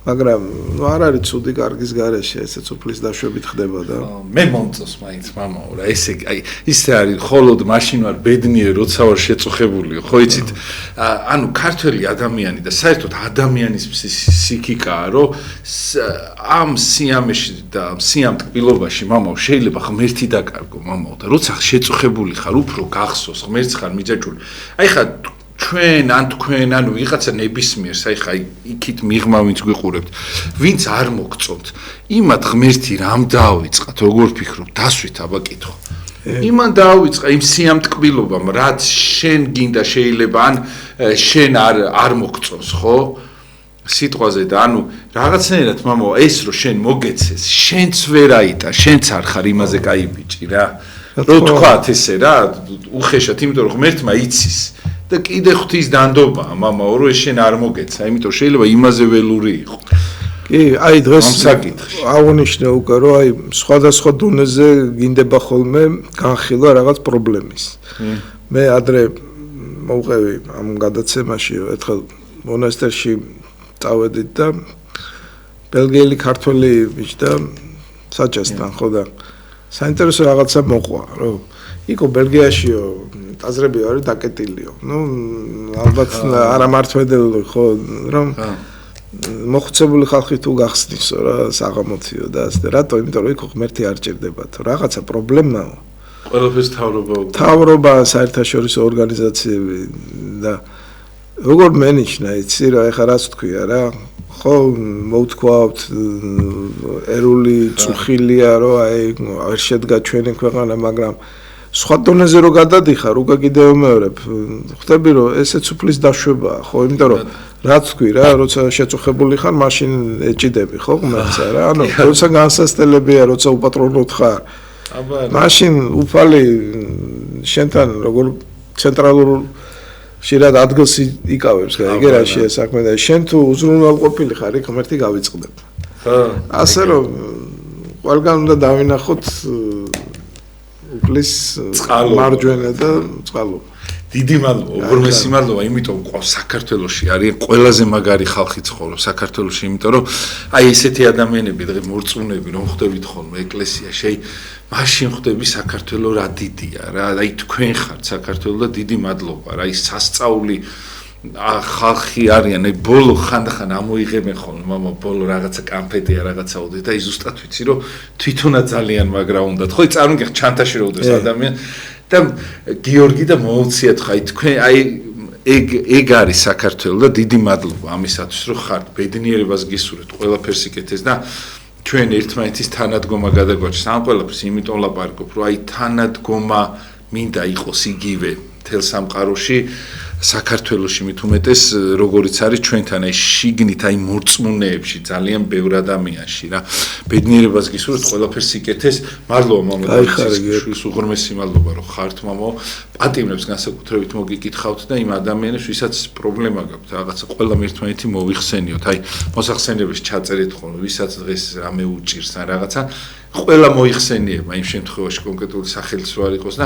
მაგრამ ნუ არ არის ცუდი კარგის გარეშე, ესეც უფლის დაშვებით ხდება და მე მომწონს მაინც მამაო რა, ესე აი ისე არის, ხოლოდ მაშინ ვარ ბედნიერი, როცა ვარ შეწუხებული, ხო იცით? ანუ ქართველი ადამიანი და საერთოდ ადამიანის ფსიქიკაა, რომ ამ სიამეში და სიამ ტკბილობაში მამაო შეიძლება ღმერთი დაკარგო მამაო და როცა შეწუხებული ხარ, უფრო გახსოვს, ღმერთს ხარ მიჯაჭვული. აი ხა ჩვენ ან თქვენ ან ვიღაცა ნებისმიერს აი ხა იქით მიღმა ვინც გვიყურებთ ვინც არ მოგწონთ იმათ ღმერთი რამ დაავიწყათ როგორ ფიქრობ დასვით აბა კითხო იმან დაავიწყა იმ სიამტკბილობამ რაც შენ გინდა შეიძლება ან შენ არ მოგწონს ხო სიტყვაზე და ანუ რაღაცნაირად მამო ეს რო შენ მოგეცეს შენც ვერ აიტა შენც არ ხარ იმაზე кай ბიჭი რა რო თქვათ ესე რა უხეშად იმიტომ რომ ღმერთმა იცის და კიდე ღვთის დანდობაა მამაო რომ ეს შენ არ მოგეცა იმიტომ შეიძლება იმაზე ველური იყო კი აი დღეს აღნიშნე უკვე რომ აი სხვადასხვა დონეზე გინდება ხოლმე განხილვა რაღაც პრობლემის მე ადრე მოვყევი ამ გადაცემაში ერთხელ მონასტერში წავედით და ბელგიელი ქართველი ბიჭდა საჭესთან ხო და საინტერესო რაღაცა მოყვა რომ იქო ბელგიაშიო აზრები არის დაკეტილიო. ნუ ალბათ არამართმედელი ხო რომ მოხუცებული ხალხი თუ გახსნისო რა საღამოციო და ასე რატო იმიტომ რომ იქ ღმერთი არ ჭირდებათ რაღაცა პრობლემაა. ყველაფერს თავრობა საერთაშორისო ორგანიზაციები და როგორ მენიშნა იცი რა ეხლა რაც თქვია რა ხო მოვთქვავთ ერული წუხილია რომ აი არ შედგა ჩვენი ქვეყანა მაგრამ სხვა დონეზე რო გადადიხარ, უკვე კიდევ მეორებ. ხვდები რომ ესეც უფლის დაშვებაა, ხო, იმიტომ რომ რაც თქვი რა, როცა შეწუხებული ხარ, მაშინ ეჭიდები, ხო, ღმერთსა რა. ანუ როცა განსასწელებია, როცა უპატრონოდ ხარ. აბა მაშინ უფალი შენთან როგორ ცენტრალურ შირად ადგილს იკავებს, იგი რა შეესაქმე და შენ თუ უზრუნველყოფილი ხარ, იქ ღმერთი გავიწყდება. ხო. ასე რომ ყველგან უნდა დავინახოთ უფლის მარჯვენა და წყალობა. დიდი მადლობა, უღრმესი მადლობა, იმიტომ ყავს საქართველოში არის ყველაზე მაგარი ხალხი ცხოვრობს საქართველოში, იმიტომ რომ აი ესეთი ადამიანები დღე მორწმუნეები რომ ხვდებით ხოლმე ეკლესიაში, აი მაშინ ხვდები საქართველოს რა დიდია რა, აი თქვენ ხართ საქართველოს და დიდი მადლობა რა, აი სასწაული ხალხი არიან, აი ბოლო ხანდახან ამოიღებენ ხოლმე, მამა ბოლო რაღაცა კამფეტია, რაღაცა უდეთ, აი ზუსტად ვიცი რომ თვითონაც ძალიან მაგრა უნდათ, ხო, წარმოგიდგენთ ჩანთაში რო უდეს ადამიანი და გიორგი და მოუციათ ხა, აი თქვენ აი ეგ არის საქართველო და დიდი მადლობა ამისათვის რომ ხართ, ბედნიერებას გისურვებთ, ყველაფერს იკეთეს და ჩვენ ერთმანეთის თანადგომა გადაგვაჭრს, ამ ყველაფერს იმიტომ ლაპარაკობ, რომ აი თანადგომა მინდა იყოს იგივე მთელ სამყაროში საქართველოში მით უმეტეს როგორიც არის ჩვენთან აი შიგნით აი მორწმუნეებში ძალიან ბევრ ადამიანში რა ბედნიერებას გისურვებთ ყველაფერს იკეთეს მადლობა მამა შვილს უღრმესი მადლობა რომ ხართ მამო პატიმრებს განსაკუთრებით მოგიკითხავთ და იმ ადამიანებს ვისაც პრობლემა გაქვთ რაღაცა ყველა ერთმანეთი მოიხსენიოთ აი მოსახსენებელს ჩაწერეთ ხოლმე ვისაც დღეს რამე უჭირს ან რაღაცა ყველა მოიხსენიება იმ შემთხვევაში კონკრეტული სახელიც რო არ იყოს და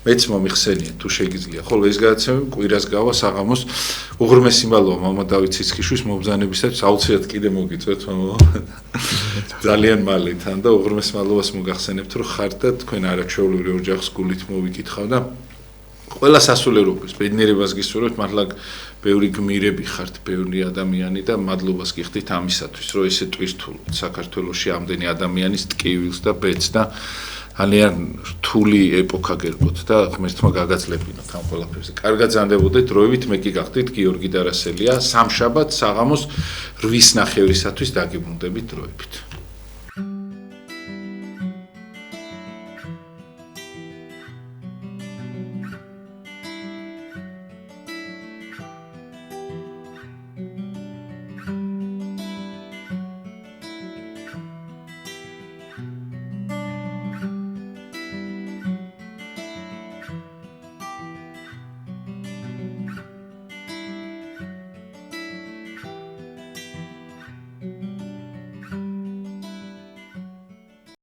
მეც მომიხსენიეთ თუ შეგიძლია ხოლო ეს გადაცემა კვირას გავა საღამოს უღრმესი მადლობა მამა დავით ციცქიშვილს მობრძანებისათვის აუცილებლად კიდე მოგიწვევთ მამა ძალიან მალე თან და უღრმეს მადლობას მოგახსენებთ რომ ხართ და თქვენ არაჩვეულებრივ ოჯახს გულით მოვიკითხავ და ყველა სასულიერობას ბედნიერებას გისურვებთ მართლა ბევრი გმირები ხართ ბევრი ადამიანი და მადლობას გიხდით ამისათვის რომ ესე ტვირთულობთ საქართველოში ამდენი ადამიანის ტკივილს და ბედს და ძალიან რთული ეპოქა გერბოთ და ღმერთმა გაგაძლებინოთ ამ ყველაფერზე. კარგად ზანდებოდეთ დროებით მე კი გახდით გიორგი დარასელია სამშაბათ საღამოს 8:09-ისათვის დაგიბრუნდებით დროებით.